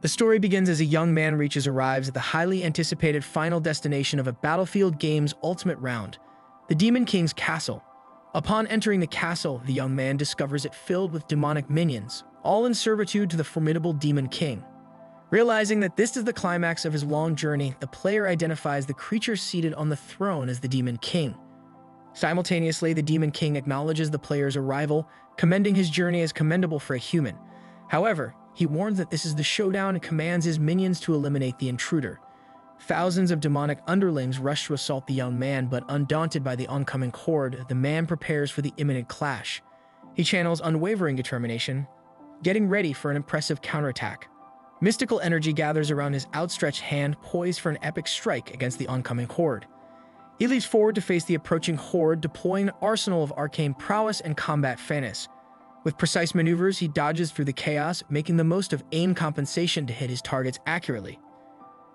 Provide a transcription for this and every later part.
The story begins as a young man arrives at the highly anticipated final destination of a Battlefield game's ultimate round, the Demon King's castle. Upon entering the castle, the young man discovers it filled with demonic minions, all in servitude to the formidable Demon King. Realizing that this is the climax of his long journey, the player identifies the creature seated on the throne as the Demon King. Simultaneously, the Demon King acknowledges the player's arrival, commending his journey as commendable for a human. However, he warns that this is the showdown and commands his minions to eliminate the intruder. Thousands of demonic underlings rush to assault the young man, but undaunted by the oncoming horde, the man prepares for the imminent clash. He channels unwavering determination, getting ready for an impressive counterattack. Mystical energy gathers around his outstretched hand, poised for an epic strike against the oncoming horde. He leaps forward to face the approaching horde, deploying an arsenal of arcane prowess and combat finesse. With precise maneuvers, he dodges through the chaos, making the most of aim compensation to hit his targets accurately.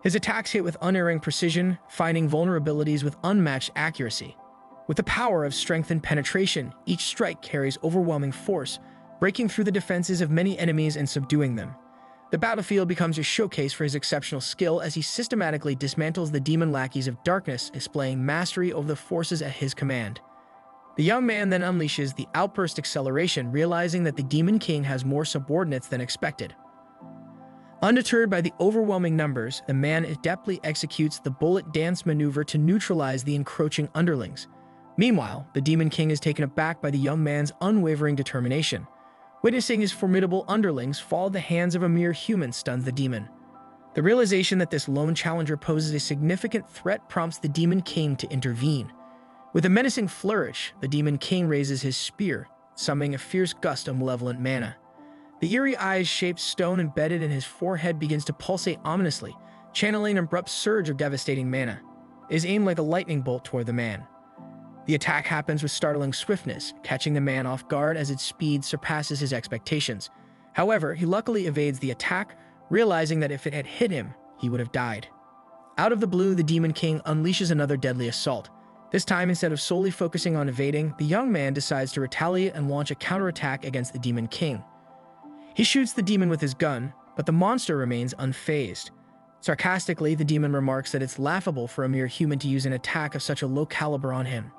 His attacks hit with unerring precision, finding vulnerabilities with unmatched accuracy. With the power of strength and penetration, each strike carries overwhelming force, breaking through the defenses of many enemies and subduing them. The battlefield becomes a showcase for his exceptional skill as he systematically dismantles the demon lackeys of darkness, displaying mastery over the forces at his command. The young man then unleashes the Outburst Acceleration, realizing that the Demon King has more subordinates than expected. Undeterred by the overwhelming numbers, the man adeptly executes the Bullet Dance maneuver to neutralize the encroaching underlings. Meanwhile, the Demon King is taken aback by the young man's unwavering determination. Witnessing his formidable underlings fall at the hands of a mere human stuns the demon. The realization that this lone challenger poses a significant threat prompts the Demon King to intervene. With a menacing flourish, the Demon King raises his spear, summoning a fierce gust of malevolent mana. The eerie eyes-shaped stone embedded in his forehead begins to pulsate ominously, channeling an abrupt surge of devastating mana. It is aimed like a lightning bolt toward the man. The attack happens with startling swiftness, catching the man off guard as its speed surpasses his expectations. However, he luckily evades the attack, realizing that if it had hit him, he would have died. Out of the blue, the Demon King unleashes another deadly assault. This time, instead of solely focusing on evading, the young man decides to retaliate and launch a counterattack against the Demon King. He shoots the demon with his gun, but the monster remains unfazed. Sarcastically, the demon remarks that it's laughable for a mere human to use an attack of such a low caliber on him.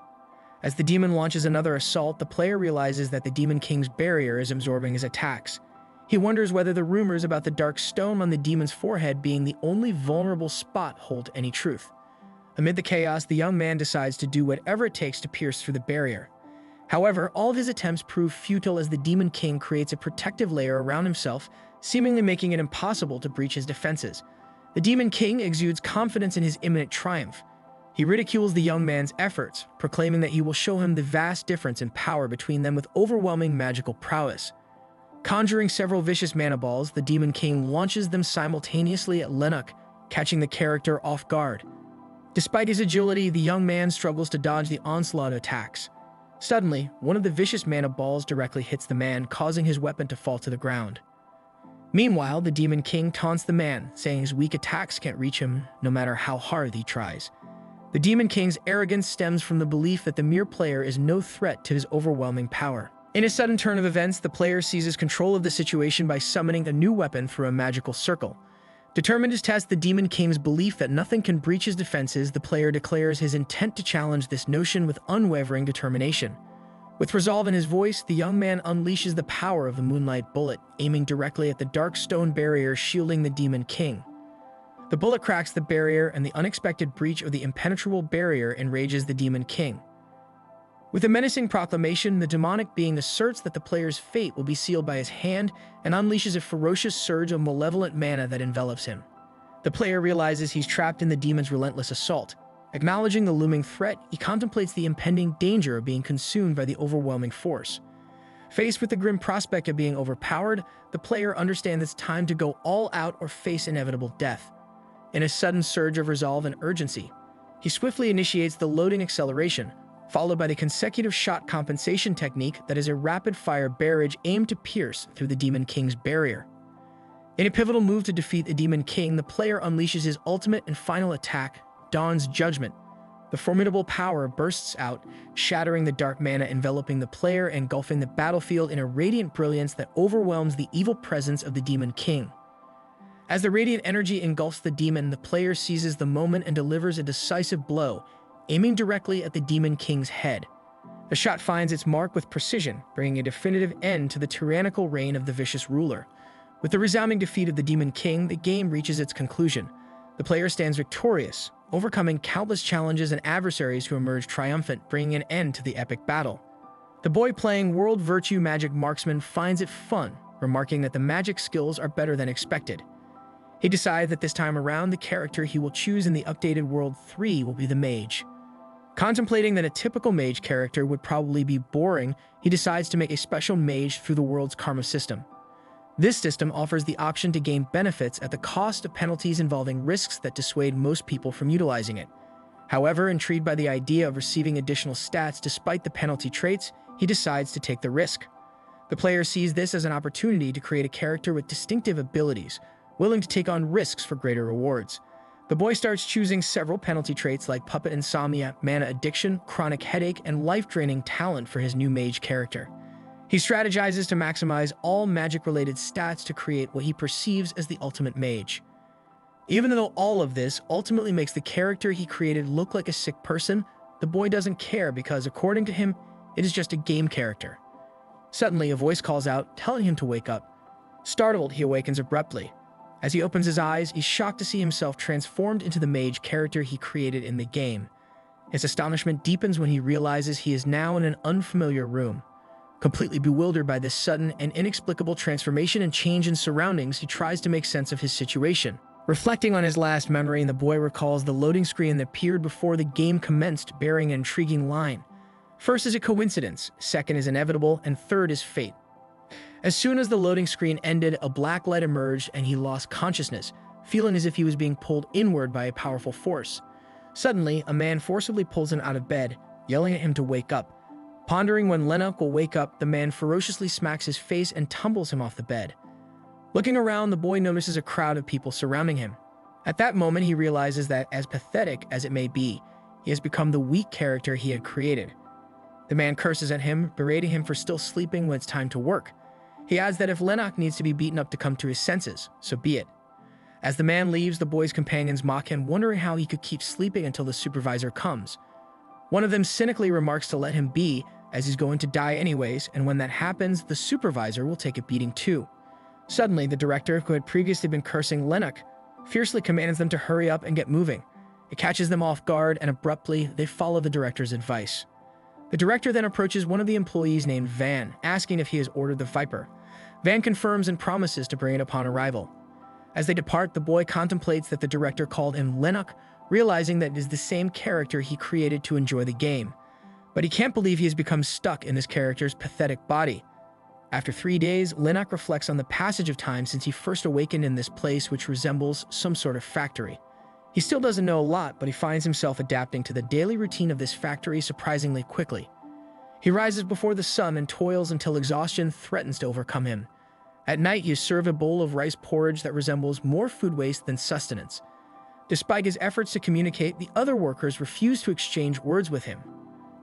As the demon launches another assault, the player realizes that the Demon King's barrier is absorbing his attacks. He wonders whether the rumors about the dark stone on the demon's forehead being the only vulnerable spot hold any truth. Amid the chaos, the young man decides to do whatever it takes to pierce through the barrier. However, all of his attempts prove futile as the Demon King creates a protective layer around himself, seemingly making it impossible to breach his defenses. The Demon King exudes confidence in his imminent triumph. He ridicules the young man's efforts, proclaiming that he will show him the vast difference in power between them with overwhelming magical prowess. Conjuring several vicious mana balls, the Demon King launches them simultaneously at Lennox, catching the character off guard. Despite his agility, the young man struggles to dodge the onslaught attacks. Suddenly, one of the vicious mana balls directly hits the man, causing his weapon to fall to the ground. Meanwhile, the Demon King taunts the man, saying his weak attacks can't reach him, no matter how hard he tries. The Demon King's arrogance stems from the belief that the mere player is no threat to his overwhelming power. In a sudden turn of events, the player seizes control of the situation by summoning a new weapon through a magical circle. Determined to test the Demon King's belief that nothing can breach his defenses, the player declares his intent to challenge this notion with unwavering determination. With resolve in his voice, the young man unleashes the power of the Moonlight Bullet, aiming directly at the dark stone barrier shielding the Demon King. The bullet cracks the barrier, and the unexpected breach of the impenetrable barrier enrages the Demon King. With a menacing proclamation, the demonic being asserts that the player's fate will be sealed by his hand and unleashes a ferocious surge of malevolent mana that envelops him. The player realizes he's trapped in the demon's relentless assault. Acknowledging the looming threat, he contemplates the impending danger of being consumed by the overwhelming force. Faced with the grim prospect of being overpowered, the player understands it's time to go all out or face inevitable death. In a sudden surge of resolve and urgency, he swiftly initiates the loading acceleration, followed by the consecutive shot compensation technique that is a rapid-fire barrage aimed to pierce through the Demon King's barrier. In a pivotal move to defeat the Demon King, the player unleashes his ultimate and final attack, Dawn's Judgment. The formidable power bursts out, shattering the dark mana enveloping the player, engulfing the battlefield in a radiant brilliance that overwhelms the evil presence of the Demon King. As the radiant energy engulfs the demon, the player seizes the moment and delivers a decisive blow, aiming directly at the Demon King's head. The shot finds its mark with precision, bringing a definitive end to the tyrannical reign of the vicious ruler. With the resounding defeat of the Demon King, the game reaches its conclusion. The player stands victorious, overcoming countless challenges and adversaries who emerge triumphant, bringing an end to the epic battle. The boy playing World Virtue Magic Marksman finds it fun, remarking that the magic skills are better than expected. He decides that this time around, the character he will choose in the updated World 3 will be the mage. Contemplating that a typical mage character would probably be boring, he decides to make a special mage through the world's karma system. This system offers the option to gain benefits at the cost of penalties involving risks that dissuade most people from utilizing it. However, intrigued by the idea of receiving additional stats despite the penalty traits, he decides to take the risk. The player sees this as an opportunity to create a character with distinctive abilities, willing to take on risks for greater rewards. The boy starts choosing several penalty traits like Puppet Insomnia, Mana Addiction, Chronic Headache, and Life-Draining Talent for his new mage character. He strategizes to maximize all magic-related stats to create what he perceives as the ultimate mage. Even though all of this ultimately makes the character he created look like a sick person, the boy doesn't care because, according to him, it is just a game character. Suddenly, a voice calls out, telling him to wake up. Startled, he awakens abruptly. As he opens his eyes, he's shocked to see himself transformed into the mage character he created in the game. His astonishment deepens when he realizes he is now in an unfamiliar room. Completely bewildered by this sudden and inexplicable transformation and change in surroundings, he tries to make sense of his situation. Reflecting on his last memory, the boy recalls the loading screen that appeared before the game commenced, bearing an intriguing line. First is a coincidence, second is inevitable, and third is fate. As soon as the loading screen ended, a black light emerged and he lost consciousness, feeling as if he was being pulled inward by a powerful force. Suddenly, a man forcibly pulls him out of bed, yelling at him to wake up. Pondering when Lennox will wake up, the man ferociously smacks his face and tumbles him off the bed. Looking around, the boy notices a crowd of people surrounding him. At that moment, he realizes that, as pathetic as it may be, he has become the weak character he had created. The man curses at him, berating him for still sleeping when it's time to work. He adds that if Lennox needs to be beaten up to come to his senses, so be it. As the man leaves, the boy's companions mock him, wondering how he could keep sleeping until the supervisor comes. One of them cynically remarks to let him be, as he's going to die anyways, and when that happens, the supervisor will take a beating too. Suddenly, the director, who had previously been cursing Lennox, fiercely commands them to hurry up and get moving. It catches them off guard, and abruptly, they follow the director's advice. The director then approaches one of the employees named Van, asking if he has ordered the Viper. Van confirms and promises to bring it upon arrival. As they depart, the boy contemplates that the director called him Lennox, realizing that it is the same character he created to enjoy the game. But he can't believe he has become stuck in this character's pathetic body. After 3 days, Lennox reflects on the passage of time since he first awakened in this place, which resembles some sort of factory. He still doesn't know a lot, but he finds himself adapting to the daily routine of this factory surprisingly quickly. He rises before the sun and toils until exhaustion threatens to overcome him. At night, he is served a bowl of rice porridge that resembles more food waste than sustenance. Despite his efforts to communicate, the other workers refuse to exchange words with him.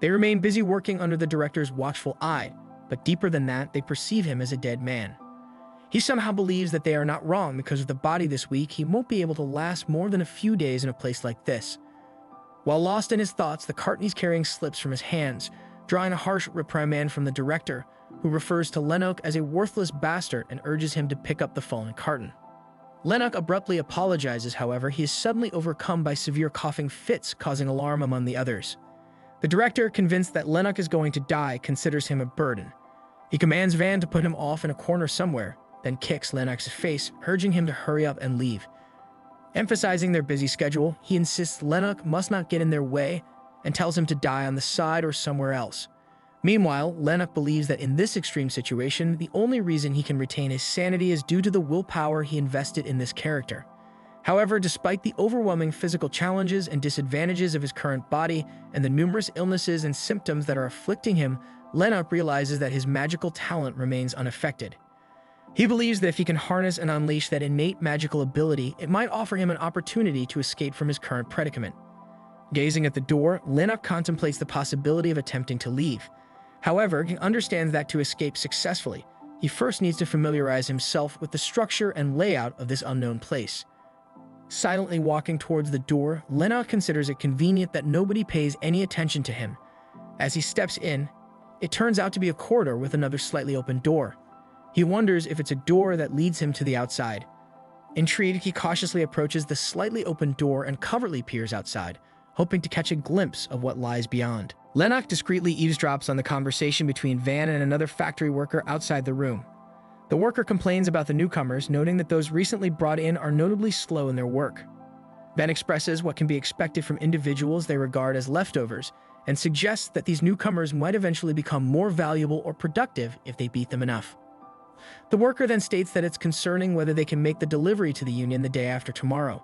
They remain busy working under the director's watchful eye, but deeper than that, they perceive him as a dead man. He somehow believes that they are not wrong because of the body this week. He won't be able to last more than a few days in a place like this. While lost in his thoughts, the carton he's carrying slips from his hands, drawing a harsh reprimand from the director, who refers to Lennox as a worthless bastard and urges him to pick up the fallen carton. Lennox abruptly apologizes, however, he is suddenly overcome by severe coughing fits, causing alarm among the others. The director, convinced that Lennox is going to die, considers him a burden. He commands Van to put him off in a corner somewhere, then kicks Lennox's face, urging him to hurry up and leave. Emphasizing their busy schedule, he insists Lennox must not get in their way and tells him to die on the side or somewhere else. Meanwhile, Lennox believes that in this extreme situation, the only reason he can retain his sanity is due to the willpower he invested in this character. However, despite the overwhelming physical challenges and disadvantages of his current body and the numerous illnesses and symptoms that are afflicting him, Lennox realizes that his magical talent remains unaffected. He believes that if he can harness and unleash that innate magical ability, it might offer him an opportunity to escape from his current predicament. Gazing at the door, Lennox contemplates the possibility of attempting to leave. However, he understands that to escape successfully, he first needs to familiarize himself with the structure and layout of this unknown place. Silently walking towards the door, Lennox considers it convenient that nobody pays any attention to him. As he steps in, it turns out to be a corridor with another slightly open door. He wonders if it's a door that leads him to the outside. Intrigued, he cautiously approaches the slightly open door and covertly peers outside, hoping to catch a glimpse of what lies beyond. Lennox discreetly eavesdrops on the conversation between Van and another factory worker outside the room. The worker complains about the newcomers, noting that those recently brought in are notably slow in their work. Van expresses what can be expected from individuals they regard as leftovers, and suggests that these newcomers might eventually become more valuable or productive if they beat them enough. The worker then states that it's concerning whether they can make the delivery to the union the day after tomorrow.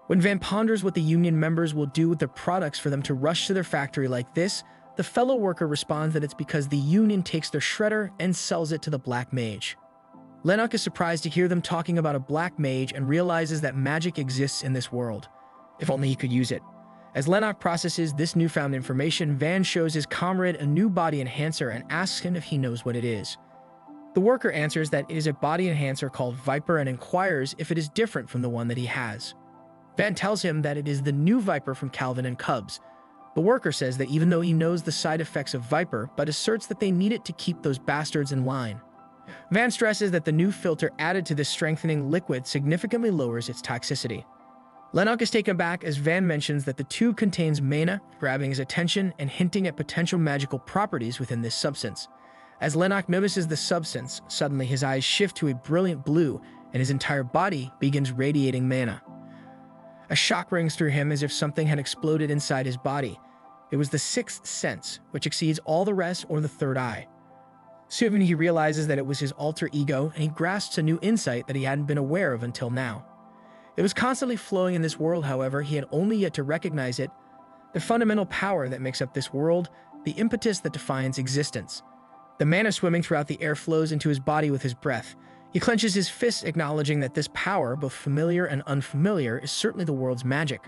When Van ponders what the union members will do with their products for them to rush to their factory like this, the fellow worker responds that it's because the union takes their shredder and sells it to the Black Mage. Lennox is surprised to hear them talking about a Black Mage and realizes that magic exists in this world. If only he could use it. As Lennox processes this newfound information, Van shows his comrade a new body enhancer and asks him if he knows what it is. The worker answers that it is a body enhancer called Viper and inquires if it is different from the one that he has. Van tells him that it is the new Viper from Calvin and Cubs. The worker says that even though he knows the side effects of Viper, but asserts that they need it to keep those bastards in line. Van stresses that the new filter added to this strengthening liquid significantly lowers its toxicity. Lennox is taken aback as Van mentions that the tube contains mana, grabbing his attention and hinting at potential magical properties within this substance. As Lennox notices the substance, suddenly his eyes shift to a brilliant blue and his entire body begins radiating mana. A shock rings through him as if something had exploded inside his body. It was the sixth sense, which exceeds all the rest, or the third eye. Soon he realizes that it was his alter ego, and he grasps a new insight that he hadn't been aware of until now. It was constantly flowing in this world, however, he had only yet to recognize it, the fundamental power that makes up this world, the impetus that defines existence. The mana swimming throughout the air flows into his body with his breath. He clenches his fists, acknowledging that this power, both familiar and unfamiliar, is certainly the world's magic.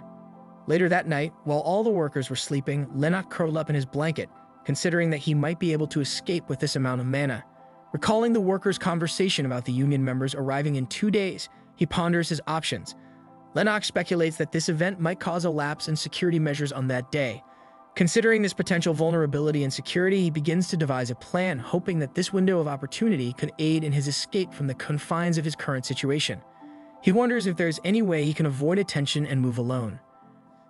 Later that night, while all the workers were sleeping, Lennox curled up in his blanket, considering that he might be able to escape with this amount of mana. Recalling the workers' conversation about the union members arriving in 2 days, he ponders his options. Lennox speculates that this event might cause a lapse in security measures on that day. Considering this potential vulnerability in security, he begins to devise a plan, hoping that this window of opportunity could aid in his escape from the confines of his current situation. He wonders if there's any way he can avoid attention and move alone.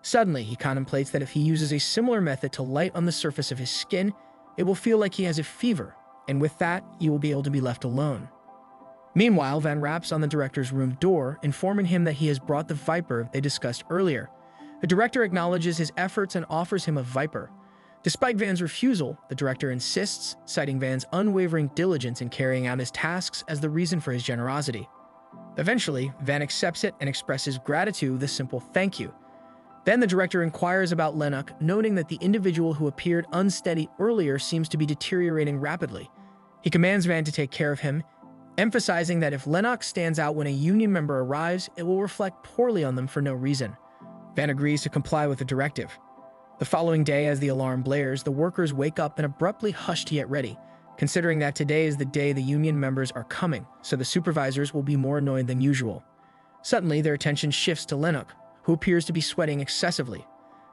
Suddenly, he contemplates that if he uses a similar method to light on the surface of his skin, it will feel like he has a fever, and with that, he will be able to be left alone. Meanwhile, Van raps on the director's room door, informing him that he has brought the Viper they discussed earlier. The director acknowledges his efforts and offers him a Viper. Despite Van's refusal, the director insists, citing Van's unwavering diligence in carrying out his tasks as the reason for his generosity. Eventually, Van accepts it and expresses gratitude with a simple thank you. Then the director inquires about Lennox, noting that the individual who appeared unsteady earlier seems to be deteriorating rapidly. He commands Van to take care of him, emphasizing that if Lennox stands out when a union member arrives, it will reflect poorly on them for no reason. Van agrees to comply with the directive. The following day, as the alarm blares, the workers wake up and abruptly hush to get ready, considering that today is the day the union members are coming, so the supervisors will be more annoyed than usual. Suddenly, their attention shifts to Lennox, who appears to be sweating excessively.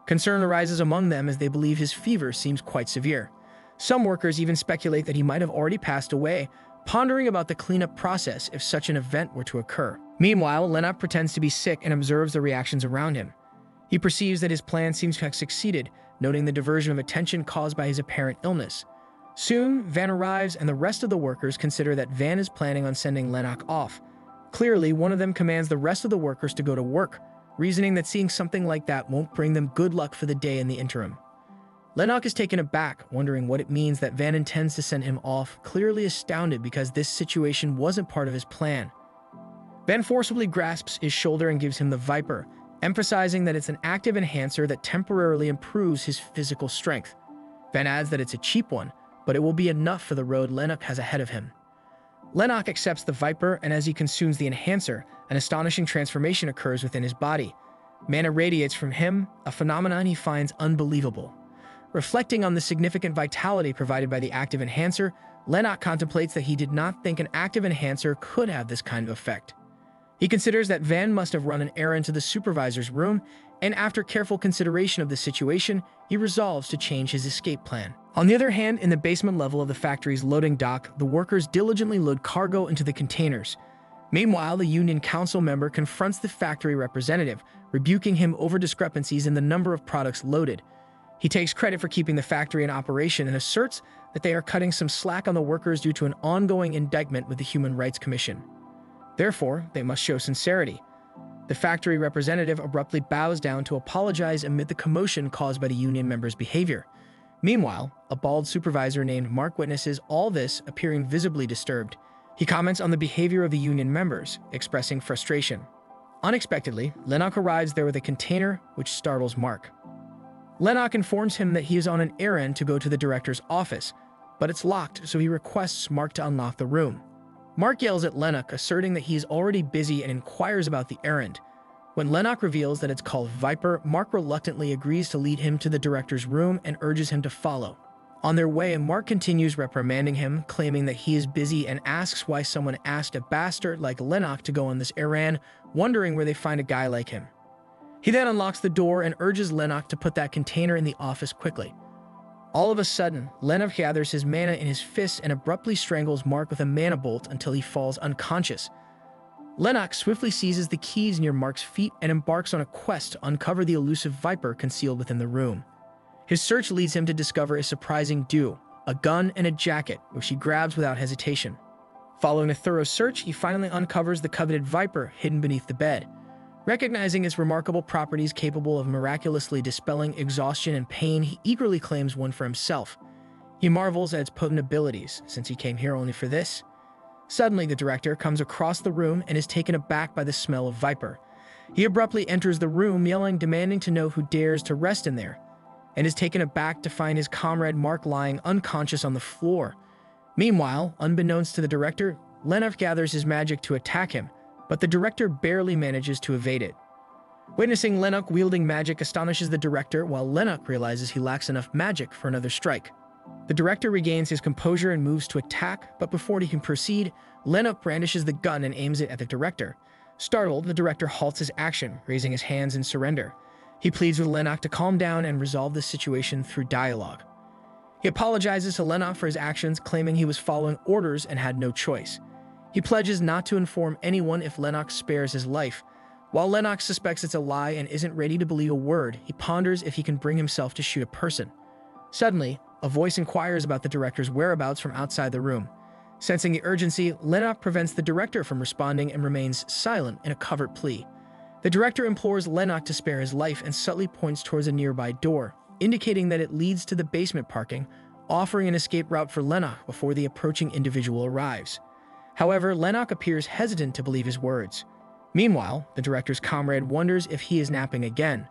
Concern arises among them as they believe his fever seems quite severe. Some workers even speculate that he might have already passed away, pondering about the cleanup process if such an event were to occur. Meanwhile, Lennox pretends to be sick and observes the reactions around him. He perceives that his plan seems to have succeeded, noting the diversion of attention caused by his apparent illness. Soon, Van arrives and the rest of the workers consider that Van is planning on sending Lennox off. Clearly, one of them commands the rest of the workers to go to work, reasoning that seeing something like that won't bring them good luck for the day in the interim. Lennox is taken aback, wondering what it means that Van intends to send him off, clearly astounded because this situation wasn't part of his plan. Van forcibly grasps his shoulder and gives him the Viper, emphasizing that it's an active enhancer that temporarily improves his physical strength. Van adds that it's a cheap one, but it will be enough for the road Lennox has ahead of him. Lennox accepts the Viper, and as he consumes the enhancer, an astonishing transformation occurs within his body. Mana radiates from him, a phenomenon he finds unbelievable. Reflecting on the significant vitality provided by the active enhancer, Lennox contemplates that he did not think an active enhancer could have this kind of effect. He considers that Van must have run an errand to the supervisor's room, and after careful consideration of the situation, he resolves to change his escape plan. On the other hand, in the basement level of the factory's loading dock, the workers diligently load cargo into the containers. Meanwhile, the union council member confronts the factory representative, rebuking him over discrepancies in the number of products loaded. He takes credit for keeping the factory in operation and asserts that they are cutting some slack on the workers due to an ongoing indictment with the Human Rights Commission. Therefore, they must show sincerity. The factory representative abruptly bows down to apologize amid the commotion caused by the union member's behavior. Meanwhile, a bald supervisor named Mark witnesses all this, appearing visibly disturbed. He comments on the behavior of the union members, expressing frustration. Unexpectedly, Lennox arrives there with a container, which startles Mark. Lennox informs him that he is on an errand to go to the director's office, but it's locked, so he requests Mark to unlock the room. Mark yells at Lennox, asserting that he is already busy and inquires about the errand. When Lennox reveals that it's called Viper, Mark reluctantly agrees to lead him to the director's room and urges him to follow. On their way, Mark continues reprimanding him, claiming that he is busy, and asks why someone asked a bastard like Lennox to go on this errand, wondering where they find a guy like him. He then unlocks the door and urges Lennox to put that container in the office quickly. All of a sudden, Lennox gathers his mana in his fists and abruptly strangles Mark with a mana bolt until he falls unconscious. Lennox swiftly seizes the keys near Mark's feet and embarks on a quest to uncover the elusive Viper concealed within the room. His search leads him to discover a surprising duo, a gun and a jacket, which he grabs without hesitation. Following a thorough search, he finally uncovers the coveted Viper hidden beneath the bed. Recognizing its remarkable properties capable of miraculously dispelling exhaustion and pain, he eagerly claims one for himself. He marvels at its potent abilities, since he came here only for this. Suddenly, the director comes across the room and is taken aback by the smell of Viper. He abruptly enters the room, yelling, demanding to know who dares to rest in there, and is taken aback to find his comrade Mark lying unconscious on the floor. Meanwhile, unbeknownst to the director, Lennox gathers his magic to attack him, but the director barely manages to evade it. Witnessing Lennox wielding magic astonishes the director, while Lennox realizes he lacks enough magic for another strike. The director regains his composure and moves to attack, but before he can proceed, Lennox brandishes the gun and aims it at the director. Startled, the director halts his action, raising his hands in surrender. He pleads with Lennox to calm down and resolve the situation through dialogue. He apologizes to Lennox for his actions, claiming he was following orders and had no choice. He pledges not to inform anyone if Lennox spares his life. While Lennox suspects it's a lie and isn't ready to believe a word, he ponders if he can bring himself to shoot a person. Suddenly, a voice inquires about the director's whereabouts from outside the room. Sensing the urgency, Lennox prevents the director from responding and remains silent in a covert plea. The director implores Lennox to spare his life and subtly points towards a nearby door, indicating that it leads to the basement parking, offering an escape route for Lennox before the approaching individual arrives. However, Lennox appears hesitant to believe his words. Meanwhile, the director's comrade wonders if he is napping again.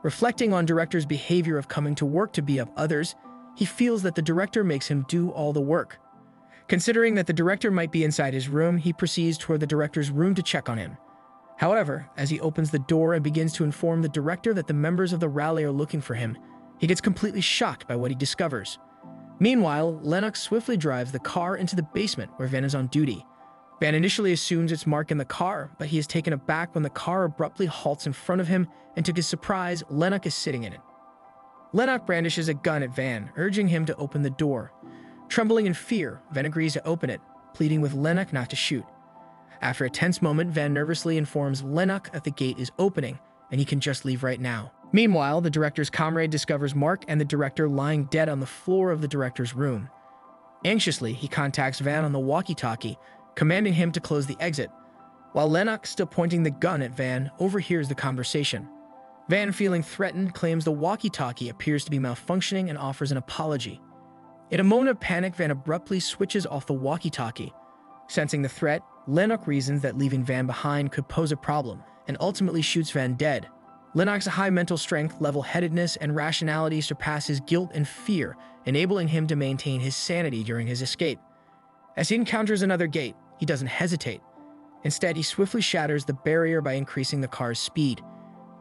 Reflecting on director's behavior of coming to work to beat up others, he feels that the director makes him do all the work. Considering that the director might be inside his room, he proceeds toward the director's room to check on him. However, as he opens the door and begins to inform the director that the members of the rally are looking for him, he gets completely shocked by what he discovers. Meanwhile, Lennox swiftly drives the car into the basement where Van is on duty. Van initially assumes it's Mark in the car, but he is taken aback when the car abruptly halts in front of him, and to his surprise, Lennox is sitting in it. Lennox brandishes a gun at Van, urging him to open the door. Trembling in fear, Van agrees to open it, pleading with Lennox not to shoot. After a tense moment, Van nervously informs Lennox that the gate is opening, and he can just leave right now. Meanwhile, the director's comrade discovers Mark and the director lying dead on the floor of the director's room. Anxiously, he contacts Van on the walkie-talkie, commanding him to close the exit, while Lennox, still pointing the gun at Van, overhears the conversation. Van, feeling threatened, claims the walkie-talkie appears to be malfunctioning and offers an apology. In a moment of panic, Van abruptly switches off the walkie-talkie. Sensing the threat, Lennox reasons that leaving Van behind could pose a problem, and ultimately shoots Van dead. Lennox's high mental strength, level-headedness, and rationality surpass his guilt and fear, enabling him to maintain his sanity during his escape. As he encounters another gate, he doesn't hesitate. Instead, he swiftly shatters the barrier by increasing the car's speed.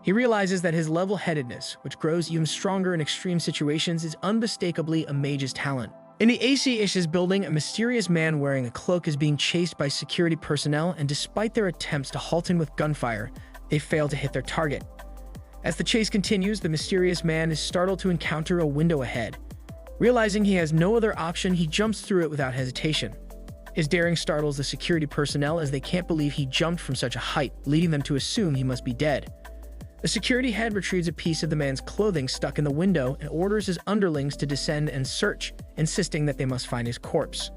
He realizes that his level-headedness, which grows even stronger in extreme situations, is unmistakably a mage's talent. In the AC-Ish's building, a mysterious man wearing a cloak is being chased by security personnel, and despite their attempts to halt him with gunfire, they fail to hit their target. As the chase continues, the mysterious man is startled to encounter a window ahead. Realizing he has no other option, he jumps through it without hesitation. His daring startles the security personnel as they can't believe he jumped from such a height, leading them to assume he must be dead. The security head retrieves a piece of the man's clothing stuck in the window and orders his underlings to descend and search, insisting that they must find his corpse.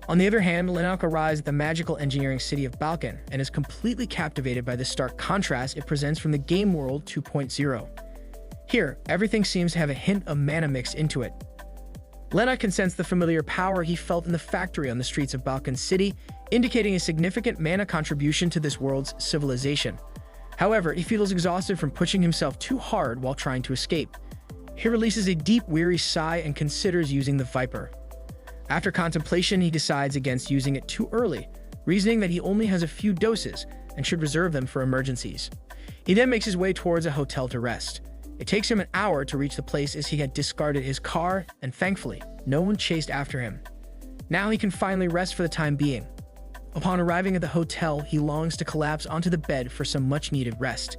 On the other hand, Lennox arrives at the magical engineering city of Balkan and is completely captivated by the stark contrast it presents from the game world 2.0. Here, everything seems to have a hint of mana mixed into it. Lennox can sense the familiar power he felt in the factory on the streets of Balkan City, indicating a significant mana contribution to this world's civilization. However, he feels exhausted from pushing himself too hard while trying to escape. He releases a deep, weary sigh and considers using the Viper. After contemplation, he decides against using it too early, reasoning that he only has a few doses and should reserve them for emergencies. He then makes his way towards a hotel to rest. It takes him an hour to reach the place as he had discarded his car, and thankfully, no one chased after him. Now he can finally rest for the time being. Upon arriving at the hotel, he longs to collapse onto the bed for some much-needed rest.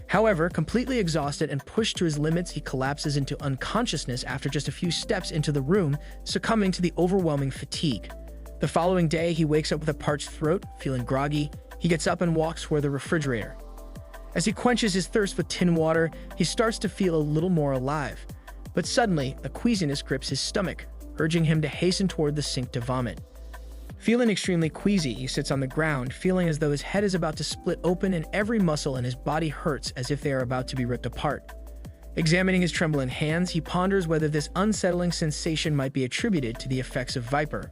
However, completely exhausted and pushed to his limits, he collapses into unconsciousness after just a few steps into the room, succumbing to the overwhelming fatigue. The following day, he wakes up with a parched throat, feeling groggy. He gets up and walks toward the refrigerator. As he quenches his thirst with tin water, he starts to feel a little more alive. But suddenly, a queasiness grips his stomach, urging him to hasten toward the sink to vomit. Feeling extremely queasy, he sits on the ground, feeling as though his head is about to split open and every muscle in his body hurts as if they are about to be ripped apart. Examining his trembling hands, he ponders whether this unsettling sensation might be attributed to the effects of Viper.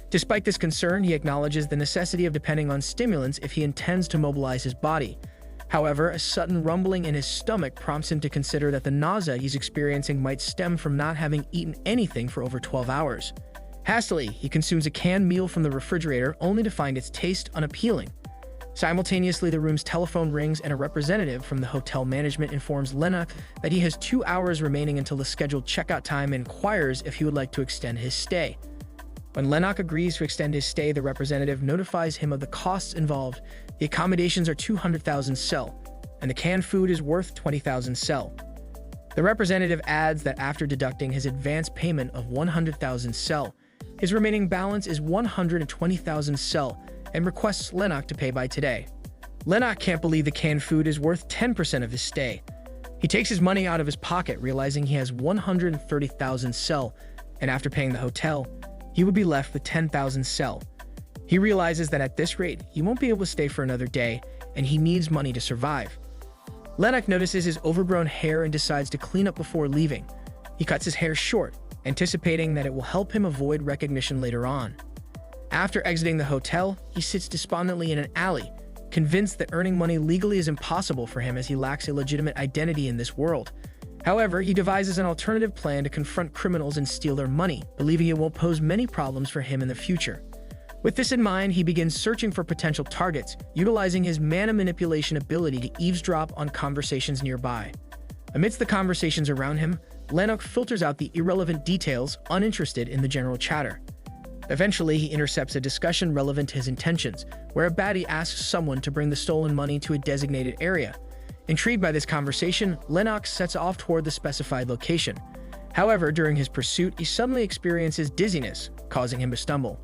Despite this concern, he acknowledges the necessity of depending on stimulants if he intends to mobilize his body. However, a sudden rumbling in his stomach prompts him to consider that the nausea he's experiencing might stem from not having eaten anything for over 12 hours. Hastily, he consumes a canned meal from the refrigerator only to find its taste unappealing. Simultaneously, the room's telephone rings and a representative from the hotel management informs Lennox that he has 2 hours remaining until the scheduled checkout time and inquires if he would like to extend his stay. When Lennox agrees to extend his stay, the representative notifies him of the costs involved. The accommodations are 200,000 sel, and the canned food is worth 20,000 sel. The representative adds that after deducting his advance payment of 100,000 sel, his remaining balance is 120,000 sel and requests Lennox to pay by today. Lennox can't believe the canned food is worth 10% of his stay. He takes his money out of his pocket, realizing he has 130,000 sel, and after paying the hotel, he would be left with 10,000 sel. He realizes that at this rate, he won't be able to stay for another day, and he needs money to survive. Lennox notices his overgrown hair and decides to clean up before leaving. He cuts his hair short, anticipating that it will help him avoid recognition later on. After exiting the hotel, he sits despondently in an alley, convinced that earning money legally is impossible for him as he lacks a legitimate identity in this world. However, he devises an alternative plan to confront criminals and steal their money, believing it won't pose many problems for him in the future. With this in mind, he begins searching for potential targets, utilizing his mana manipulation ability to eavesdrop on conversations nearby. Amidst the conversations around him, Lennox filters out the irrelevant details, uninterested in the general chatter. Eventually, he intercepts a discussion relevant to his intentions, where a baddie asks someone to bring the stolen money to a designated area. Intrigued by this conversation, Lennox sets off toward the specified location. However, during his pursuit, he suddenly experiences dizziness, causing him to stumble.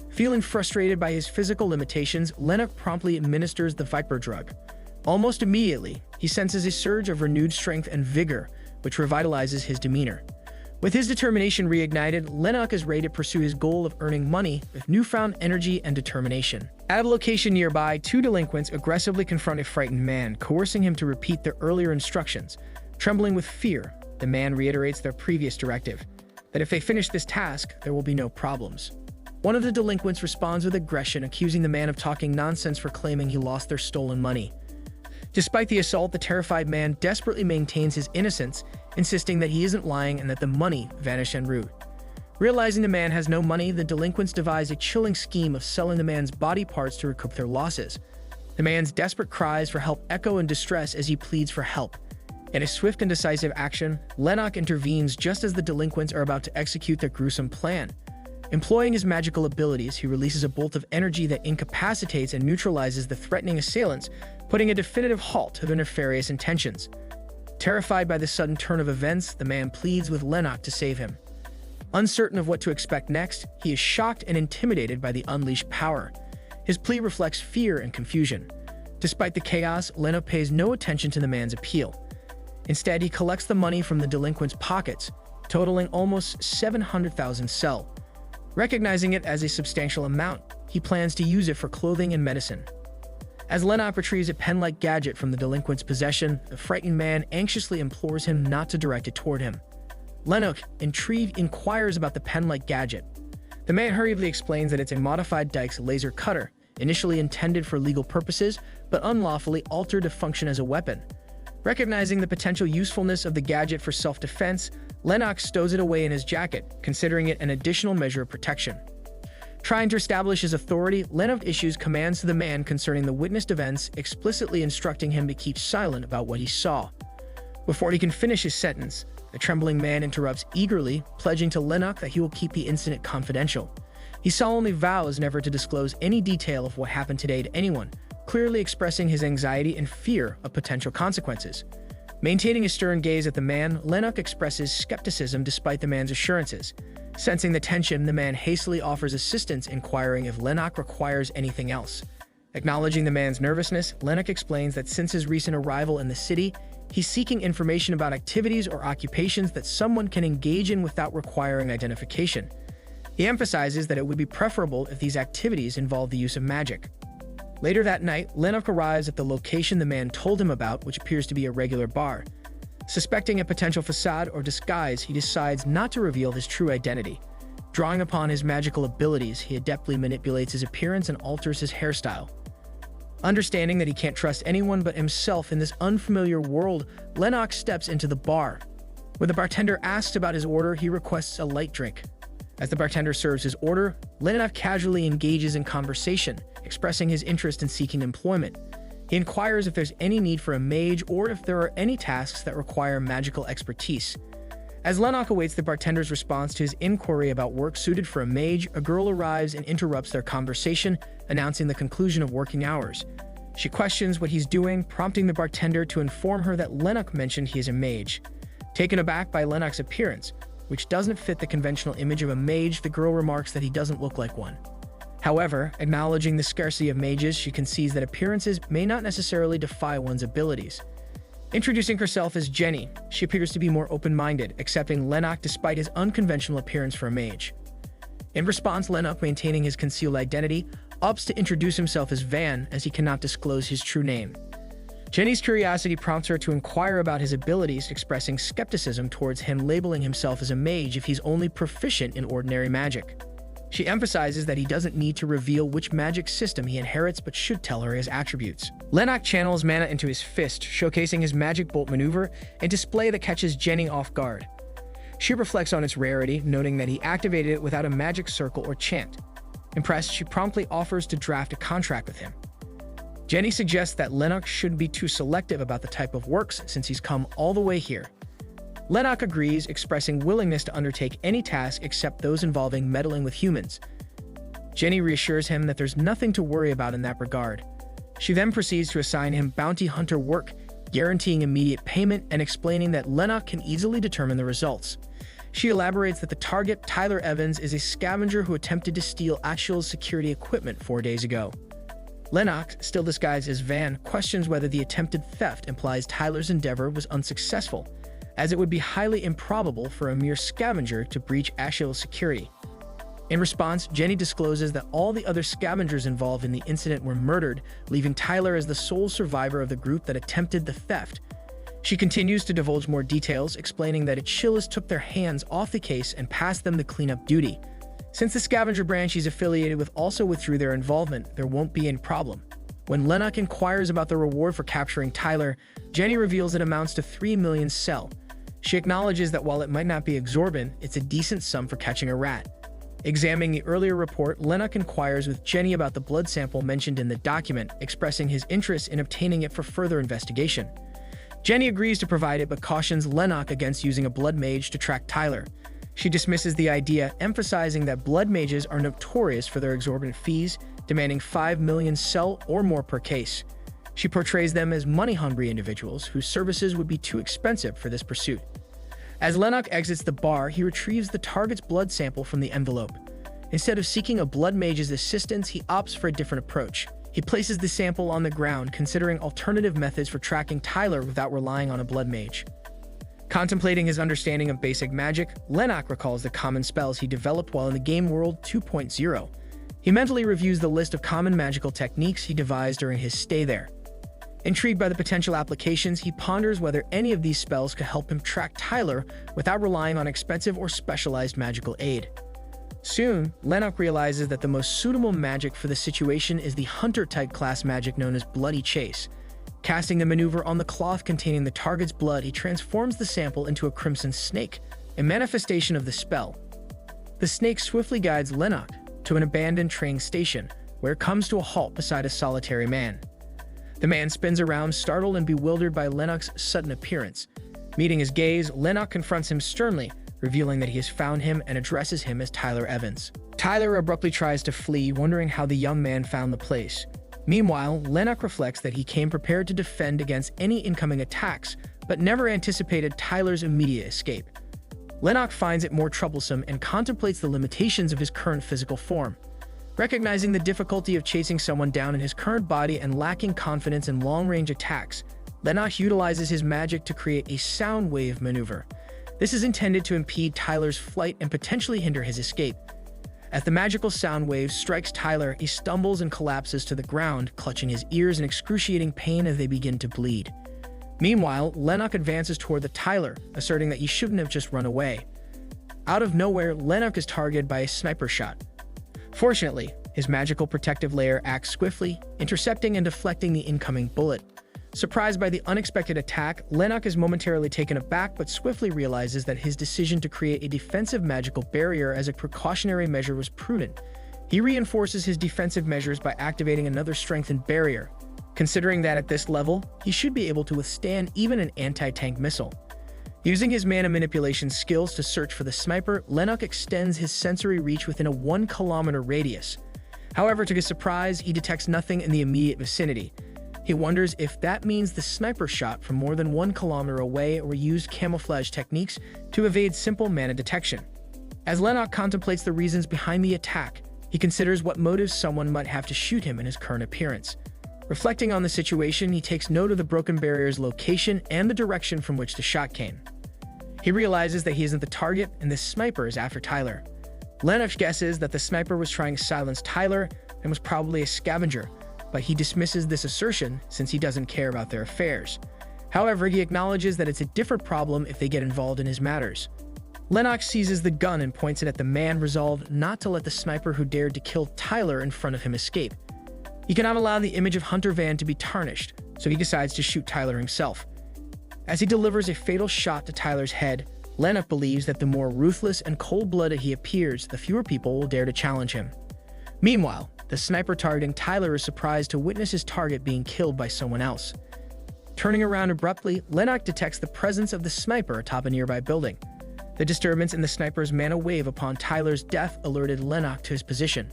Feeling frustrated by his physical limitations, Lennox promptly administers the Viper drug. Almost immediately, he senses a surge of renewed strength and vigor, which revitalizes his demeanor. With his determination reignited, Lennox is ready to pursue his goal of earning money with newfound energy and determination. At a location nearby, 2 delinquents aggressively confront a frightened man, coercing him to repeat their earlier instructions. Trembling with fear, the man reiterates their previous directive, that if they finish this task, there will be no problems. One of the delinquents responds with aggression, accusing the man of talking nonsense for claiming he lost their stolen money. Despite the assault, the terrified man desperately maintains his innocence, insisting that he isn't lying and that the money vanished en route. Realizing the man has no money, the delinquents devise a chilling scheme of selling the man's body parts to recoup their losses. The man's desperate cries for help echo in distress as he pleads for help. In a swift and decisive action, Lennox intervenes just as the delinquents are about to execute their gruesome plan. Employing his magical abilities, he releases a bolt of energy that incapacitates and neutralizes the threatening assailants, putting a definitive halt to their nefarious intentions. Terrified by the sudden turn of events, the man pleads with Lennox to save him. Uncertain of what to expect next, he is shocked and intimidated by the unleashed power. His plea reflects fear and confusion. Despite the chaos, Lennox pays no attention to the man's appeal. Instead, he collects the money from the delinquent's pockets, totaling almost 700,000 sel. Recognizing it as a substantial amount, he plans to use it for clothing and medicine. As Lennox retrieves a pen-like gadget from the delinquent's possession, the frightened man anxiously implores him not to direct it toward him. Lennox, intrigued, inquires about the pen-like gadget. The man hurriedly explains that it's a modified Dykes laser cutter, initially intended for legal purposes, but unlawfully altered to function as a weapon. Recognizing the potential usefulness of the gadget for self-defense, Lennox stows it away in his jacket, considering it an additional measure of protection. Trying to establish his authority, Lennox issues commands to the man concerning the witnessed events, explicitly instructing him to keep silent about what he saw. Before he can finish his sentence, the trembling man interrupts eagerly, pledging to Lennox that he will keep the incident confidential. He solemnly vows never to disclose any detail of what happened today to anyone, clearly expressing his anxiety and fear of potential consequences. Maintaining a stern gaze at the man, Lennox expresses skepticism despite the man's assurances. Sensing the tension, the man hastily offers assistance, inquiring if Lennox requires anything else. Acknowledging the man's nervousness, Lennox explains that since his recent arrival in the city, he's seeking information about activities or occupations that someone can engage in without requiring identification. He emphasizes that it would be preferable if these activities involve the use of magic. Later that night, Lennox arrives at the location the man told him about, which appears to be a regular bar. Suspecting a potential facade or disguise, he decides not to reveal his true identity. Drawing upon his magical abilities, he adeptly manipulates his appearance and alters his hairstyle. Understanding that he can't trust anyone but himself in this unfamiliar world, Lennox steps into the bar. When the bartender asks about his order, he requests a light drink. As the bartender serves his order, Lennox casually engages in conversation, expressing his interest in seeking employment. He inquires if there's any need for a mage or if there are any tasks that require magical expertise. As Lennox awaits the bartender's response to his inquiry about work suited for a mage, a girl arrives and interrupts their conversation, announcing the conclusion of working hours. She questions what he's doing, prompting the bartender to inform her that Lennox mentioned he is a mage. Taken aback by Lennox's appearance, which doesn't fit the conventional image of a mage, the girl remarks that he doesn't look like one. However, acknowledging the scarcity of mages, she concedes that appearances may not necessarily defy one's abilities. Introducing herself as Jenny, she appears to be more open-minded, accepting Lennox despite his unconventional appearance for a mage. In response, Lennox, maintaining his concealed identity, opts to introduce himself as Van, as he cannot disclose his true name. Jenny's curiosity prompts her to inquire about his abilities, expressing skepticism towards him labeling himself as a mage if he's only proficient in ordinary magic. She emphasizes that he doesn't need to reveal which magic system he inherits but should tell her his attributes. Lennox channels mana into his fist, showcasing his magic bolt maneuver, a display that catches Jenny off guard. She reflects on its rarity, noting that he activated it without a magic circle or chant. Impressed, she promptly offers to draft a contract with him. Jenny suggests that Lennox shouldn't be too selective about the type of works since he's come all the way here. Lennox agrees, expressing willingness to undertake any task except those involving meddling with humans. Jenny reassures him that there's nothing to worry about in that regard. She then proceeds to assign him bounty hunter work, guaranteeing immediate payment and explaining that Lennox can easily determine the results. She elaborates that the target, Tyler Evans, is a scavenger who attempted to steal Ashiel's security equipment 4 days ago. Lennox, still disguised as Van, questions whether the attempted theft implies Tyler's endeavor was unsuccessful, as it would be highly improbable for a mere scavenger to breach Ashiel's security. In response, Jenny discloses that all the other scavengers involved in the incident were murdered, leaving Tyler as the sole survivor of the group that attempted the theft. She continues to divulge more details, explaining that Achilles took their hands off the case and passed them the cleanup duty. Since the scavenger branch he's affiliated with also withdrew their involvement, there won't be any problem. When Lennox inquires about the reward for capturing Tyler, Jenny reveals it amounts to 3 million sel. She acknowledges that while it might not be exorbitant, it's a decent sum for catching a rat. Examining the earlier report, Lennox inquires with Jenny about the blood sample mentioned in the document, expressing his interest in obtaining it for further investigation. Jenny agrees to provide it but cautions Lennox against using a blood mage to track Tyler. She dismisses the idea, emphasizing that blood mages are notorious for their exorbitant fees, demanding 5 million sell or more per case. She portrays them as money-hungry individuals whose services would be too expensive for this pursuit. As Lennox exits the bar, he retrieves the target's blood sample from the envelope. Instead of seeking a blood mage's assistance, he opts for a different approach. He places the sample on the ground, considering alternative methods for tracking Tyler without relying on a blood mage. Contemplating his understanding of basic magic, Lennox recalls the common spells he developed while in the Game World 2.0. He mentally reviews the list of common magical techniques he devised during his stay there. Intrigued by the potential applications, he ponders whether any of these spells could help him track Tyler without relying on expensive or specialized magical aid. Soon, Lennox realizes that the most suitable magic for the situation is the Hunter-type class magic known as Bloody Chase. Casting the maneuver on the cloth containing the target's blood, he transforms the sample into a crimson snake, a manifestation of the spell. The snake swiftly guides Lennox to an abandoned train station, where it comes to a halt beside a solitary man. The man spins around, startled and bewildered by Lennox's sudden appearance. Meeting his gaze, Lennox confronts him sternly, revealing that he has found him and addresses him as Tyler Evans. Tyler abruptly tries to flee, wondering how the young man found the place. Meanwhile, Lennox reflects that he came prepared to defend against any incoming attacks, but never anticipated Tyler's immediate escape. Lennox finds it more troublesome and contemplates the limitations of his current physical form. Recognizing the difficulty of chasing someone down in his current body and lacking confidence in long-range attacks, Lennox utilizes his magic to create a sound wave maneuver. This is intended to impede Tyler's flight and potentially hinder his escape. As the magical sound wave strikes Tyler, he stumbles and collapses to the ground, clutching his ears in excruciating pain as they begin to bleed. Meanwhile, Lennox advances toward the Tyler, asserting that he shouldn't have just run away. Out of nowhere, Lennox is targeted by a sniper shot. Fortunately, his magical protective layer acts swiftly, intercepting and deflecting the incoming bullet. Surprised by the unexpected attack, Lennox is momentarily taken aback but swiftly realizes that his decision to create a defensive magical barrier as a precautionary measure was prudent. He reinforces his defensive measures by activating another strengthened barrier, considering that at this level, he should be able to withstand even an anti-tank missile. Using his mana manipulation skills to search for the sniper, Lennox extends his sensory reach within a 1-kilometer radius. However, to his surprise, he detects nothing in the immediate vicinity. He wonders if that means the sniper shot from more than 1 kilometer away or used camouflage techniques to evade simple mana detection. As Lennox contemplates the reasons behind the attack, he considers what motives someone might have to shoot him in his current appearance. Reflecting on the situation, he takes note of the broken barrier's location and the direction from which the shot came. He realizes that he isn't the target and the sniper is after Tyler. Lennox guesses that the sniper was trying to silence Tyler and was probably a scavenger, but he dismisses this assertion since he doesn't care about their affairs. However, he acknowledges that it's a different problem if they get involved in his matters. Lennox seizes the gun and points it at the man, resolved not to let the sniper who dared to kill Tyler in front of him escape. He cannot allow the image of Hunter Van to be tarnished, so he decides to shoot Tyler himself. As he delivers a fatal shot to Tyler's head, Lennox believes that the more ruthless and cold-blooded he appears, the fewer people will dare to challenge him. Meanwhile, the sniper targeting Tyler is surprised to witness his target being killed by someone else. Turning around abruptly, Lennox detects the presence of the sniper atop a nearby building. The disturbance in the sniper's mana wave upon Tyler's death alerted Lennox to his position.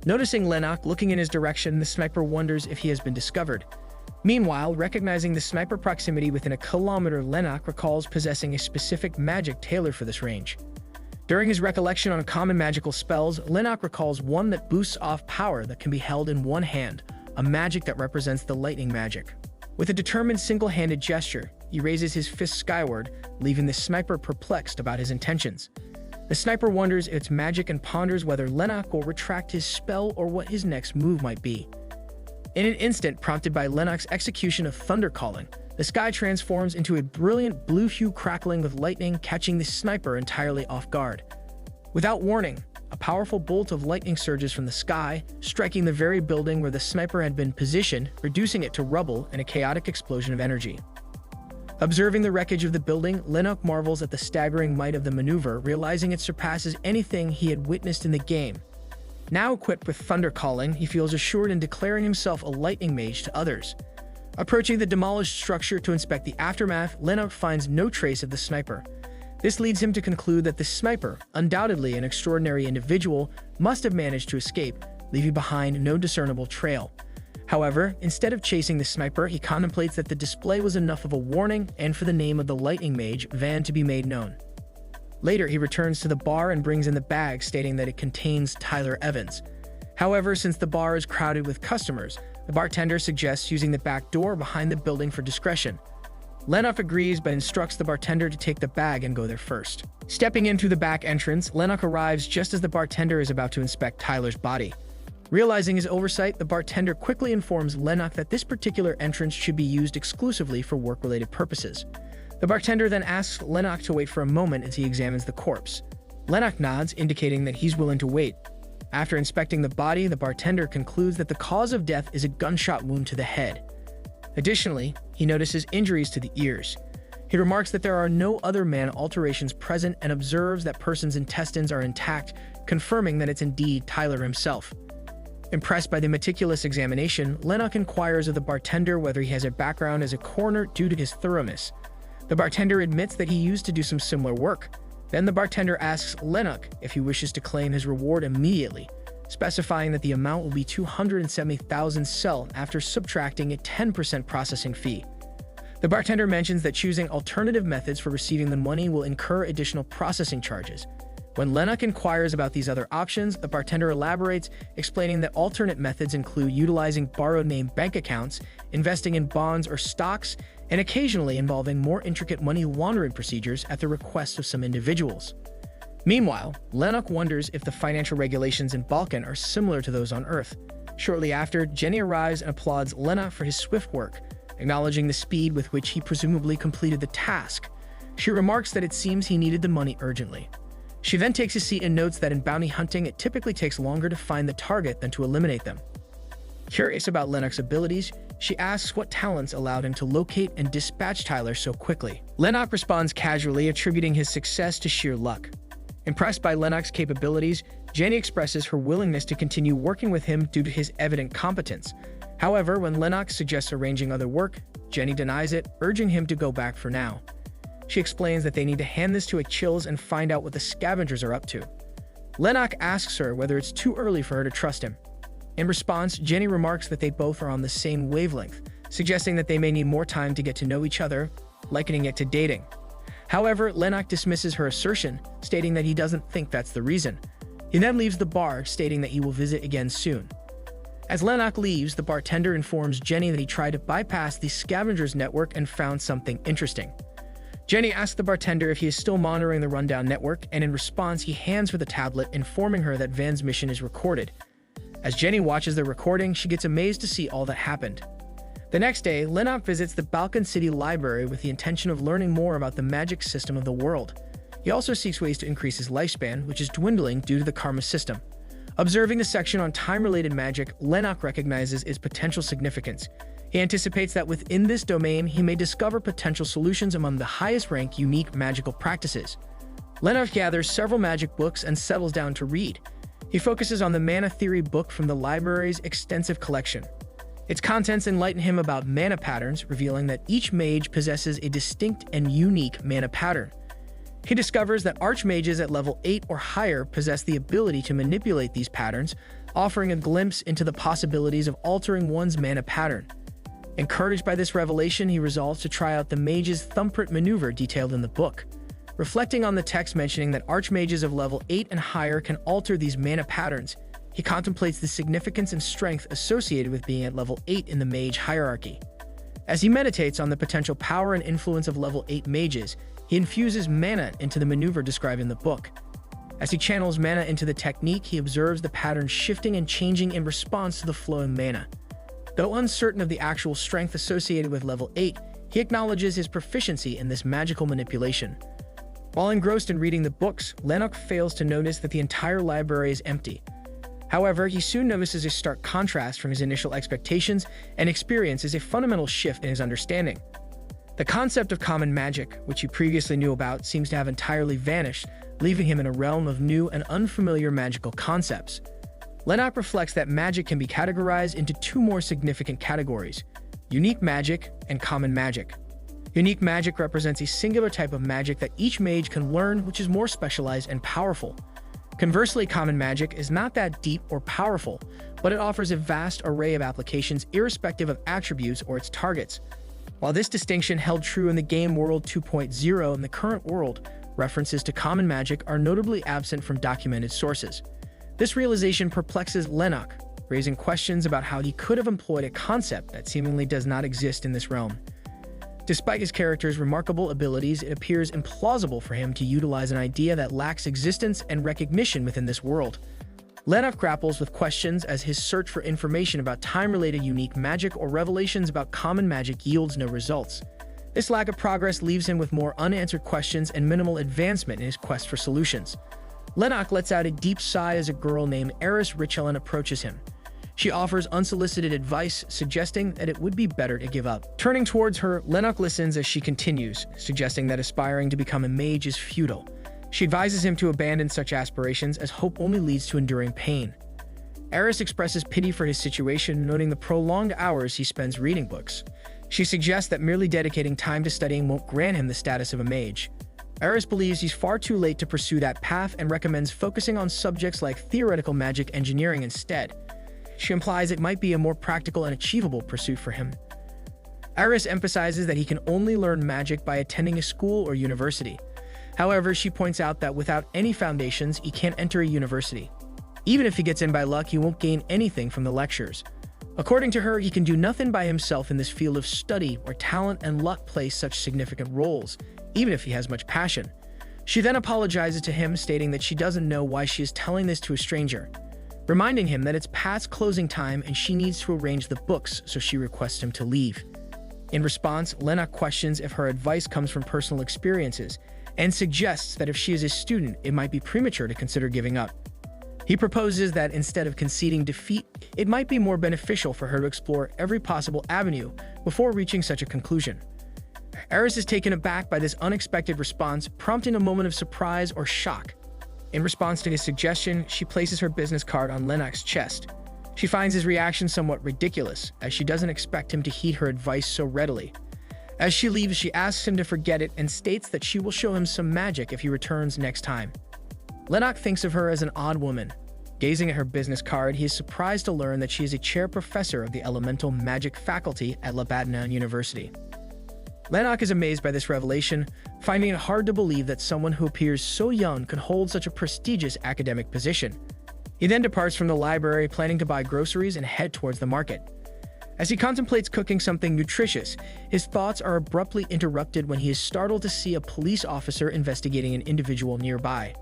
Noticing Lennox looking in his direction, the sniper wonders if he has been discovered. Meanwhile, recognizing the sniper proximity within a kilometer, Lennox recalls possessing a specific magic tailored for this range. During his recollection on common magical spells, Lennox recalls one that boosts off power that can be held in one hand, a magic that represents the lightning magic. With a determined single-handed gesture, he raises his fist skyward, leaving the sniper perplexed about his intentions. The sniper wonders if it's magic and ponders whether Lennox will retract his spell or what his next move might be. In an instant, prompted by Lennox's execution of Thunder Calling, the sky transforms into a brilliant blue hue crackling with lightning, catching the sniper entirely off guard. Without warning, a powerful bolt of lightning surges from the sky, striking the very building where the sniper had been positioned, reducing it to rubble in a chaotic explosion of energy. Observing the wreckage of the building, Lennox marvels at the staggering might of the maneuver, realizing it surpasses anything he had witnessed in the game. Now equipped with Thunder Calling, he feels assured in declaring himself a lightning mage to others. Approaching the demolished structure to inspect the aftermath, Lennox finds no trace of the sniper. This leads him to conclude that the sniper, undoubtedly an extraordinary individual, must have managed to escape, leaving behind no discernible trail. However, instead of chasing the sniper, he contemplates that the display was enough of a warning and for the name of the lightning mage, Van, to be made known. Later, he returns to the bar and brings in the bag, stating that it contains Tyler Evans. However, since the bar is crowded with customers, the bartender suggests using the back door behind the building for discretion. Lennox agrees but instructs the bartender to take the bag and go there first. Stepping in through the back entrance, Lennox arrives just as the bartender is about to inspect Tyler's body. Realizing his oversight, the bartender quickly informs Lennox that this particular entrance should be used exclusively for work-related purposes. The bartender then asks Lennox to wait for a moment as he examines the corpse. Lennox nods, indicating that he's willing to wait. After inspecting the body, the bartender concludes that the cause of death is a gunshot wound to the head. Additionally, he notices injuries to the ears. He remarks that there are no other man alterations present and observes that person's intestines are intact, confirming that it's indeed Tyler himself. Impressed by the meticulous examination, Lennox inquires of the bartender whether he has a background as a coroner due to his thoroughness. The bartender admits that he used to do some similar work. Then the bartender asks Lennox if he wishes to claim his reward immediately, specifying that the amount will be 270,000 sel after subtracting a 10% processing fee. The bartender mentions that choosing alternative methods for receiving the money will incur additional processing charges. When Lennox inquires about these other options, the bartender elaborates, explaining that alternate methods include utilizing borrowed name bank accounts, investing in bonds or stocks, and occasionally involving more intricate money laundering procedures at the request of some individuals. Meanwhile, Lennox wonders if the financial regulations in Balkan are similar to those on Earth. Shortly after, Jenny arrives and applauds Lennox for his swift work, acknowledging the speed with which he presumably completed the task. She remarks that it seems he needed the money urgently. She then takes a seat and notes that in bounty hunting, it typically takes longer to find the target than to eliminate them. Curious about Lennox's abilities, she asks what talents allowed him to locate and dispatch Tyler so quickly. Lennox responds casually, attributing his success to sheer luck. Impressed by Lennox's capabilities, Jenny expresses her willingness to continue working with him due to his evident competence. However, when Lennox suggests arranging other work, Jenny denies it, urging him to go back for now. She explains that they need to hand this to a Chills and find out what the scavengers are up to. Lennox asks her whether it's too early for her to trust him. In response, Jenny remarks that they both are on the same wavelength, suggesting that they may need more time to get to know each other, likening it to dating. However, Lennox dismisses her assertion, stating that he doesn't think that's the reason. He then leaves the bar, stating that he will visit again soon. As Lennox leaves, the bartender informs Jenny that he tried to bypass the scavengers network and found something interesting. Jenny asks the bartender if he is still monitoring the rundown network, and in response, he hands her the tablet, informing her that Van's mission is recorded. As Jenny watches the recording, she gets amazed to see all that happened. The next day, Lennox visits the Balkan City Library with the intention of learning more about the magic system of the world. He also seeks ways to increase his lifespan, which is dwindling due to the karma system. Observing the section on time-related magic, Lennox recognizes its potential significance. He anticipates that within this domain, he may discover potential solutions among the highest-ranked unique magical practices. Lennox gathers several magic books and settles down to read. He focuses on the Mana Theory book from the library's extensive collection. Its contents enlighten him about mana patterns, revealing that each mage possesses a distinct and unique mana pattern. He discovers that archmages at level 8 or higher possess the ability to manipulate these patterns, offering a glimpse into the possibilities of altering one's mana pattern. Encouraged by this revelation, he resolves to try out the mage's thumbprint maneuver detailed in the book. Reflecting on the text mentioning that archmages of level 8 and higher can alter these mana patterns, he contemplates the significance and strength associated with being at level 8 in the mage hierarchy. As he meditates on the potential power and influence of level 8 mages, he infuses mana into the maneuver described in the book. As he channels mana into the technique, he observes the pattern shifting and changing in response to the flowing mana. Though uncertain of the actual strength associated with level 8, he acknowledges his proficiency in this magical manipulation. While engrossed in reading the books, Lennox fails to notice that the entire library is empty. However, he soon notices a stark contrast from his initial expectations and experiences a fundamental shift in his understanding. The concept of common magic, which he previously knew about, seems to have entirely vanished, leaving him in a realm of new and unfamiliar magical concepts. Lennox reflects that magic can be categorized into two more significant categories: unique magic and common magic. Unique magic represents a singular type of magic that each mage can learn, which is more specialized and powerful. Conversely, common magic is not that deep or powerful, but it offers a vast array of applications irrespective of attributes or its targets. While this distinction held true in the game World 2.0, in the current world, references to common magic are notably absent from documented sources. This realization perplexes Lennox, raising questions about how he could have employed a concept that seemingly does not exist in this realm. Despite his character's remarkable abilities, it appears implausible for him to utilize an idea that lacks existence and recognition within this world. Lennox grapples with questions as his search for information about time-related unique magic or revelations about common magic yields no results. This lack of progress leaves him with more unanswered questions and minimal advancement in his quest for solutions. Lennox lets out a deep sigh as a girl named Eris Richelin approaches him. She offers unsolicited advice, suggesting that it would be better to give up. Turning towards her, Lennox listens as she continues, suggesting that aspiring to become a mage is futile. She advises him to abandon such aspirations as hope only leads to enduring pain. Eris expresses pity for his situation, noting the prolonged hours he spends reading books. She suggests that merely dedicating time to studying won't grant him the status of a mage. Eris believes he's far too late to pursue that path and recommends focusing on subjects like theoretical magic engineering instead. She implies it might be a more practical and achievable pursuit for him. Eris emphasizes that he can only learn magic by attending a school or university. However, she points out that without any foundations, he can't enter a university. Even if he gets in by luck, he won't gain anything from the lectures. According to her, he can do nothing by himself in this field of study where talent and luck play such significant roles, even if he has much passion. She then apologizes to him, stating that she doesn't know why she is telling this to a stranger, reminding him that it's past closing time and she needs to arrange the books, so she requests him to leave. In response, Lennox questions if her advice comes from personal experiences and suggests that if she is a student, it might be premature to consider giving up. He proposes that instead of conceding defeat, it might be more beneficial for her to explore every possible avenue before reaching such a conclusion. Eris is taken aback by this unexpected response, prompting a moment of surprise or shock. In response to his suggestion, she places her business card on Lennox's chest. She finds his reaction somewhat ridiculous, as she doesn't expect him to heed her advice so readily. As she leaves, she asks him to forget it and states that she will show him some magic if he returns next time. Lennox thinks of her as an odd woman. Gazing at her business card, he is surprised to learn that she is a chair professor of the Elemental Magic faculty at Labattna University. Lennox is amazed by this revelation, finding it hard to believe that someone who appears so young could hold such a prestigious academic position. He then departs from the library, planning to buy groceries and head towards the market. As he contemplates cooking something nutritious, his thoughts are abruptly interrupted when he is startled to see a police officer investigating an individual nearby.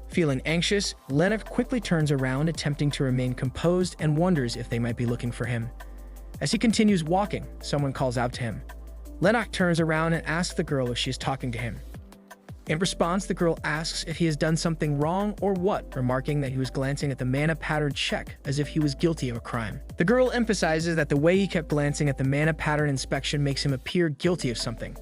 Feeling anxious, Lennox quickly turns around, attempting to remain composed, and wonders if they might be looking for him. As he continues walking, someone calls out to him. Lennox turns around and asks the girl if she is talking to him. In response, the girl asks if he has done something wrong or what, remarking that he was glancing at the mana pattern check as if he was guilty of a crime. The girl emphasizes that the way he kept glancing at the mana pattern inspection makes him appear guilty of something.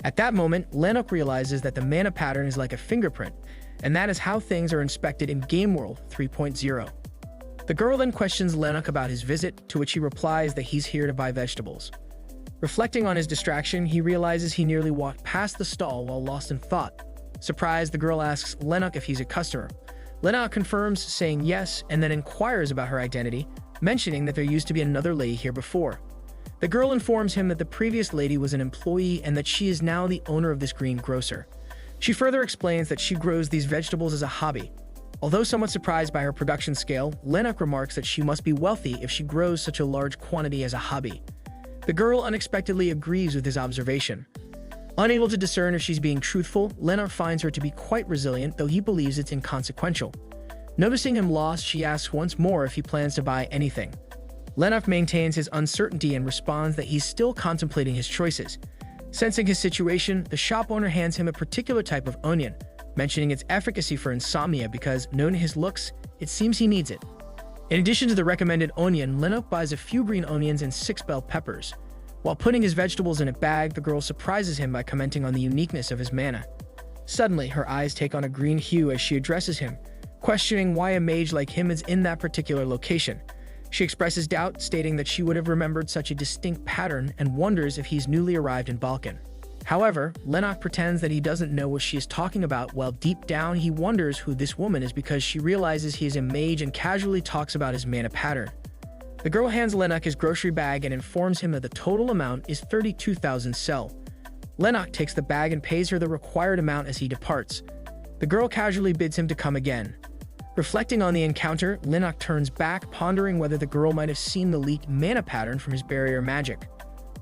At that moment, Lennox realizes that the mana pattern is like a fingerprint, and that is how things are inspected in Game World 3.0. The girl then questions Lennox about his visit, to which he replies that he's here to buy vegetables. Reflecting on his distraction, he realizes he nearly walked past the stall while lost in thought. Surprised, the girl asks Lennox if he's a customer. Lennox confirms, saying yes, and then inquires about her identity, mentioning that there used to be another lady here before. The girl informs him that the previous lady was an employee and that she is now the owner of this greengrocer. She further explains that she grows these vegetables as a hobby. Although somewhat surprised by her production scale, Lennox remarks that she must be wealthy if she grows such a large quantity as a hobby. The girl unexpectedly agrees with his observation. Unable to discern if she's being truthful, Lennox finds her to be quite resilient, though he believes it's inconsequential. Noticing him lost, she asks once more if he plans to buy anything. Lennox maintains his uncertainty and responds that he's still contemplating his choices. Sensing his situation, the shop owner hands him a particular type of onion, mentioning its efficacy for insomnia because, known his looks, it seems he needs it. In addition to the recommended onion, Lennox buys a few green onions and 6 bell peppers. While putting his vegetables in a bag, the girl surprises him by commenting on the uniqueness of his mana. Suddenly, her eyes take on a green hue as she addresses him, questioning why a mage like him is in that particular location. She expresses doubt, stating that she would have remembered such a distinct pattern and wonders if he's newly arrived in Balkan. However, Lennox pretends that he doesn't know what she is talking about, while deep down he wonders who this woman is because she realizes he is a mage and casually talks about his mana pattern. The girl hands Lennox his grocery bag and informs him that the total amount is 32,000 sel. Lennox takes the bag and pays her the required amount as he departs. The girl casually bids him to come again. Reflecting on the encounter, Lennox turns back, pondering whether the girl might have seen the leaked mana pattern from his barrier magic.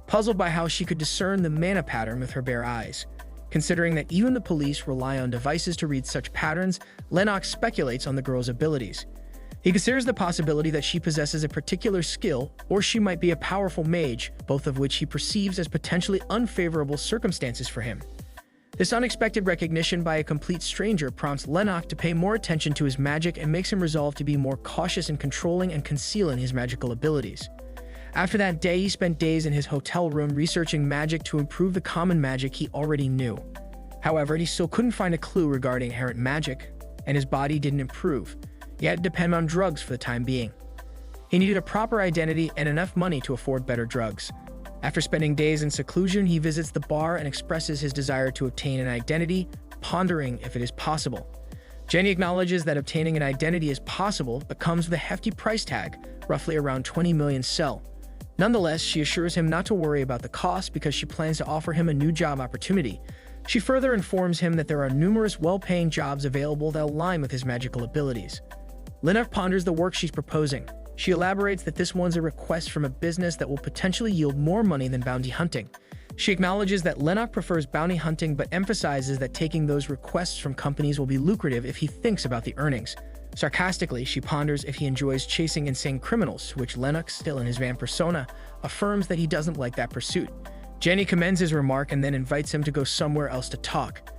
Puzzled by how she could discern the mana pattern with her bare eyes. Considering that even the police rely on devices to read such patterns, Lennox speculates on the girl's abilities. He considers the possibility that she possesses a particular skill, or she might be a powerful mage, both of which he perceives as potentially unfavorable circumstances for him. This unexpected recognition by a complete stranger prompts Lennox to pay more attention to his magic and makes him resolve to be more cautious in controlling and concealing his magical abilities. After that day, he spent days in his hotel room researching magic to improve the common magic he already knew. However, he still couldn't find a clue regarding inherent magic, and his body didn't improve. He had to depend on drugs for the time being. He needed a proper identity and enough money to afford better drugs. After spending days in seclusion, he visits the bar and expresses his desire to obtain an identity, pondering if it is possible. Jenny acknowledges that obtaining an identity is possible, but comes with a hefty price tag, roughly around 20 million sel. Nonetheless, she assures him not to worry about the cost because she plans to offer him a new job opportunity. She further informs him that there are numerous well-paying jobs available that align with his magical abilities. Lennox ponders the work she's proposing. She elaborates that this one's a request from a business that will potentially yield more money than bounty hunting. She acknowledges that Lennox prefers bounty hunting but emphasizes that taking those requests from companies will be lucrative if he thinks about the earnings. Sarcastically, she ponders if he enjoys chasing insane criminals, to which Lennox, still in his van persona, affirms that he doesn't like that pursuit. Jenny commends his remark and then invites him to go somewhere else to talk.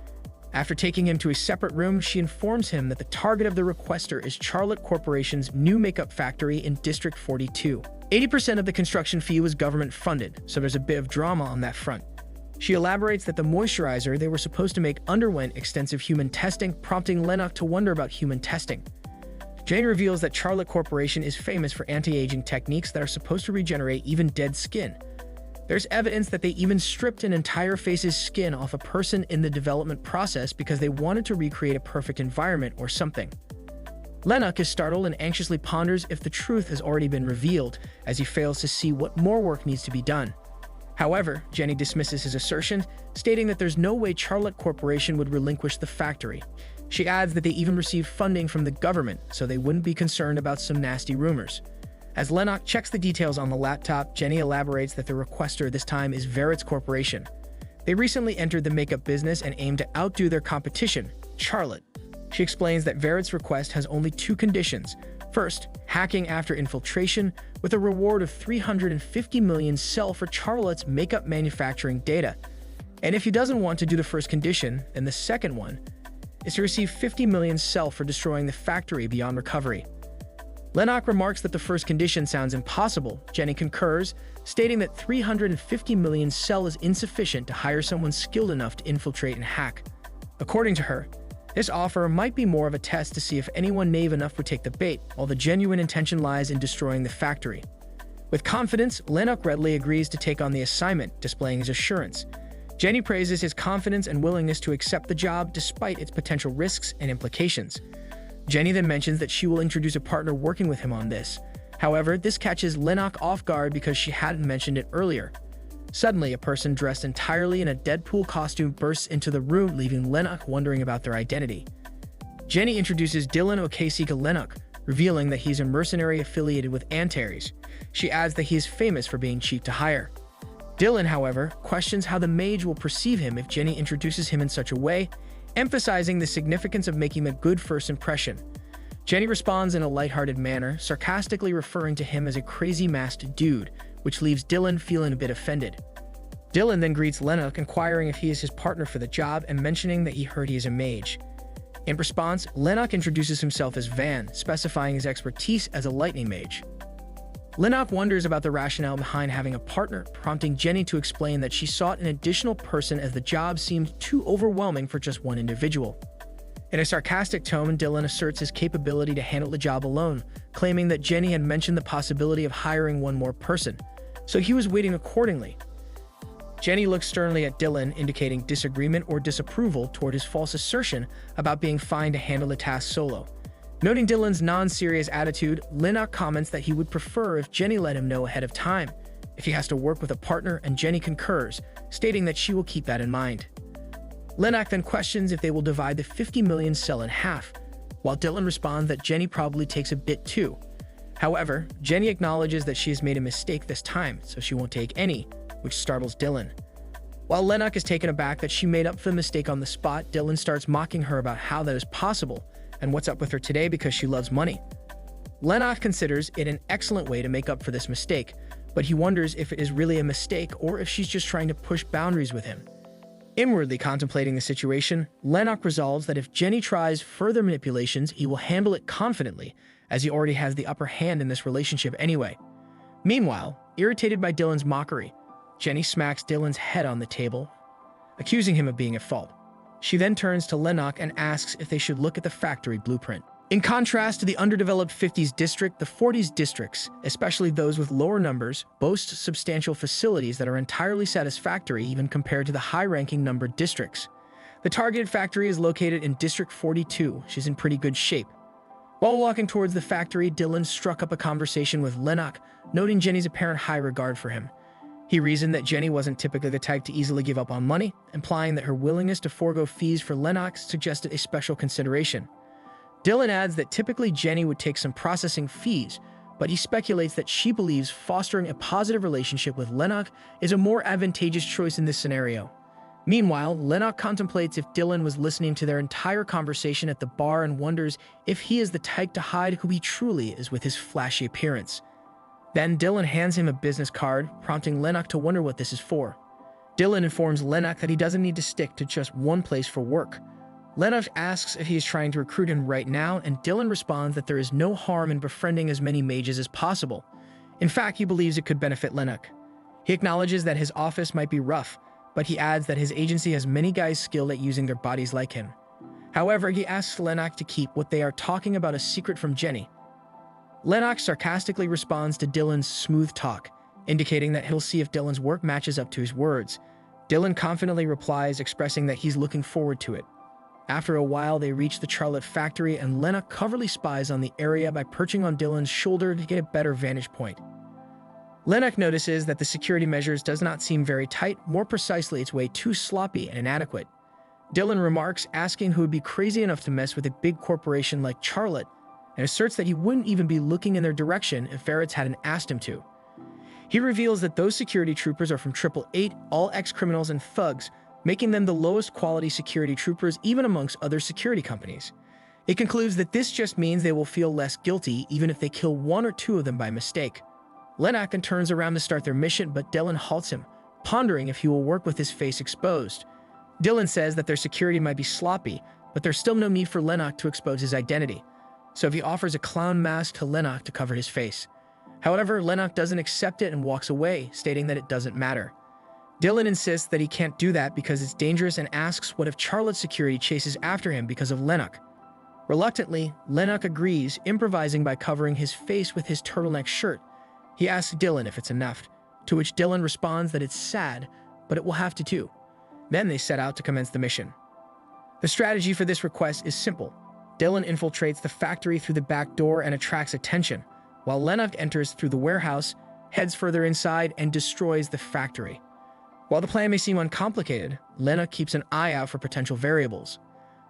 After taking him to a separate room, she informs him that the target of the requester is Charlotte Corporation's new makeup factory in District 42. 80% of the construction fee was government-funded, so there's a bit of drama on that front. She elaborates that the moisturizer they were supposed to make underwent extensive human testing, prompting Lennox to wonder about human testing. Jane reveals that Charlotte Corporation is famous for anti-aging techniques that are supposed to regenerate even dead skin. There's evidence that they even stripped an entire face's skin off a person in the development process because they wanted to recreate a perfect environment or something. Lennox is startled and anxiously ponders if the truth has already been revealed, as he fails to see what more work needs to be done. However, Jenny dismisses his assertion, stating that there's no way Charlotte Corporation would relinquish the factory. She adds that they even received funding from the government, so they wouldn't be concerned about some nasty rumors. As Lennox checks the details on the laptop, Jenny elaborates that the requester this time is Veritz Corporation. They recently entered the makeup business and aim to outdo their competition, Charlotte. She explains that Veritz' request has only two conditions. First, hacking after infiltration, with a reward of 350 million sel for Charlotte's makeup manufacturing data. And if he doesn't want to do the first condition, then the second one is to receive 50 million sel for destroying the factory beyond recovery. Lennox remarks that the first condition sounds impossible. Jenny concurs, stating that 350 million sel is insufficient to hire someone skilled enough to infiltrate and hack. According to her, this offer might be more of a test to see if anyone naive enough would take the bait, while the genuine intention lies in destroying the factory. With confidence, Lennox readily agrees to take on the assignment, displaying his assurance. Jenny praises his confidence and willingness to accept the job despite its potential risks and implications. Jenny then mentions that she will introduce a partner working with him on this. However, this catches Lennox off guard because she hadn't mentioned it earlier. Suddenly, a person dressed entirely in a Deadpool costume bursts into the room, leaving Lennox wondering about their identity. Jenny introduces Dylan O'Casey to Lennox, revealing that he's a mercenary affiliated with Antares. She adds that he is famous for being cheap to hire. Dylan, however, questions how the mage will perceive him if Jenny introduces him in such a way, emphasizing the significance of making a good first impression. Jenny responds in a lighthearted manner, sarcastically referring to him as a crazy masked dude, which leaves Dylan feeling a bit offended. Dylan then greets Lennox, inquiring if he is his partner for the job and mentioning that he heard he is a mage. In response, Lennox introduces himself as Van, specifying his expertise as a lightning mage. Lennox wonders about the rationale behind having a partner, prompting Jenny to explain that she sought an additional person as the job seemed too overwhelming for just one individual. In a sarcastic tone, Dylan asserts his capability to handle the job alone, claiming that Jenny had mentioned the possibility of hiring one more person, so he was waiting accordingly. Jenny looks sternly at Dylan, indicating disagreement or disapproval toward his false assertion about being fine to handle the task solo. Noting Dylan's non-serious attitude, Lennox comments that he would prefer if Jenny let him know ahead of time if he has to work with a partner, and Jenny concurs, stating that she will keep that in mind. Lennox then questions if they will divide the 50 million cell in half, while Dylan responds that Jenny probably takes a bit too. However, Jenny acknowledges that she has made a mistake this time, so she won't take any, which startles Dylan. While Lennox is taken aback that she made up for the mistake on the spot, Dylan starts mocking her about how that is possible and what's up with her today because she loves money. Lennox considers it an excellent way to make up for this mistake, but he wonders if it is really a mistake or if she's just trying to push boundaries with him. Inwardly contemplating the situation, Lennox resolves that if Jenny tries further manipulations, he will handle it confidently, as he already has the upper hand in this relationship anyway. Meanwhile, irritated by Dylan's mockery, Jenny smacks Dylan's head on the table, accusing him of being at fault. She then turns to Lennox and asks if they should look at the factory blueprint. In contrast to the underdeveloped 50s district, the 40s districts, especially those with lower numbers, boast substantial facilities that are entirely satisfactory even compared to the high-ranking numbered districts. The targeted factory is located in District 42. She's in pretty good shape. While walking towards the factory, Dylan struck up a conversation with Lennox, noting Jenny's apparent high regard for him. He reasoned that Jenny wasn't typically the type to easily give up on money, implying that her willingness to forego fees for Lennox suggested a special consideration. Dylan adds that typically Jenny would take some processing fees, but he speculates that she believes fostering a positive relationship with Lennox is a more advantageous choice in this scenario. Meanwhile, Lennox contemplates if Dylan was listening to their entire conversation at the bar and wonders if he is the type to hide who he truly is with his flashy appearance. Then Dylan hands him a business card, prompting Lennox to wonder what this is for. Dylan informs Lennox that he doesn't need to stick to just one place for work. Lennox asks if he is trying to recruit him right now, and Dylan responds that there is no harm in befriending as many mages as possible. In fact, he believes it could benefit Lennox. He acknowledges that his office might be rough, but he adds that his agency has many guys skilled at using their bodies like him. However, he asks Lennox to keep what they are talking about a secret from Jenny. Lennox sarcastically responds to Dylan's smooth talk, indicating that he'll see if Dylan's work matches up to his words. Dylan confidently replies, expressing that he's looking forward to it. After a while, they reach the Charlotte factory, and Lennox covertly spies on the area by perching on Dylan's shoulder to get a better vantage point. Lennox notices that the security measures does not seem very tight, more precisely it's way too sloppy and inadequate. Dylan remarks, asking who would be crazy enough to mess with a big corporation like Charlotte, and asserts that he wouldn't even be looking in their direction if Ferrets hadn't asked him to. He reveals that those security troopers are from 888, all ex-criminals and thugs, making them the lowest quality security troopers even amongst other security companies. It concludes that this just means they will feel less guilty even if they kill one or two of them by mistake. Lennox then turns around to start their mission, but Dylan halts him, pondering if he will work with his face exposed. Dylan says that their security might be sloppy, but there's still no need for Lennox to expose his identity, so he offers a clown mask to Lennox to cover his face. However, Lennox doesn't accept it and walks away, stating that it doesn't matter. Dylan insists that he can't do that because it's dangerous and asks what if Charlotte's security chases after him because of Lennox. Reluctantly, Lennox agrees, improvising by covering his face with his turtleneck shirt. He asks Dylan if it's enough, to which Dylan responds that it's sad, but it will have to too. Then they set out to commence the mission. The strategy for this request is simple. Dylan infiltrates the factory through the back door and attracts attention, while Lennox enters through the warehouse, heads further inside, and destroys the factory. While the plan may seem uncomplicated, Lennox keeps an eye out for potential variables.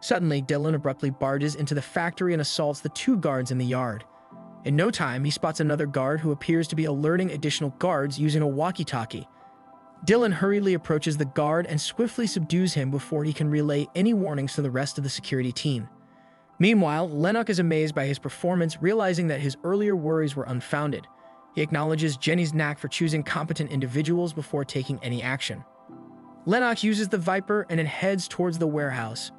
Suddenly, Dylan abruptly barges into the factory and assaults the two guards in the yard. In no time, he spots another guard who appears to be alerting additional guards using a walkie-talkie. Dylan hurriedly approaches the guard and swiftly subdues him before he can relay any warnings to the rest of the security team. Meanwhile, Lennox is amazed by his performance, realizing that his earlier worries were unfounded. He acknowledges Jenny's knack for choosing competent individuals before taking any action. Lennox uses the Viper and then heads towards the warehouse,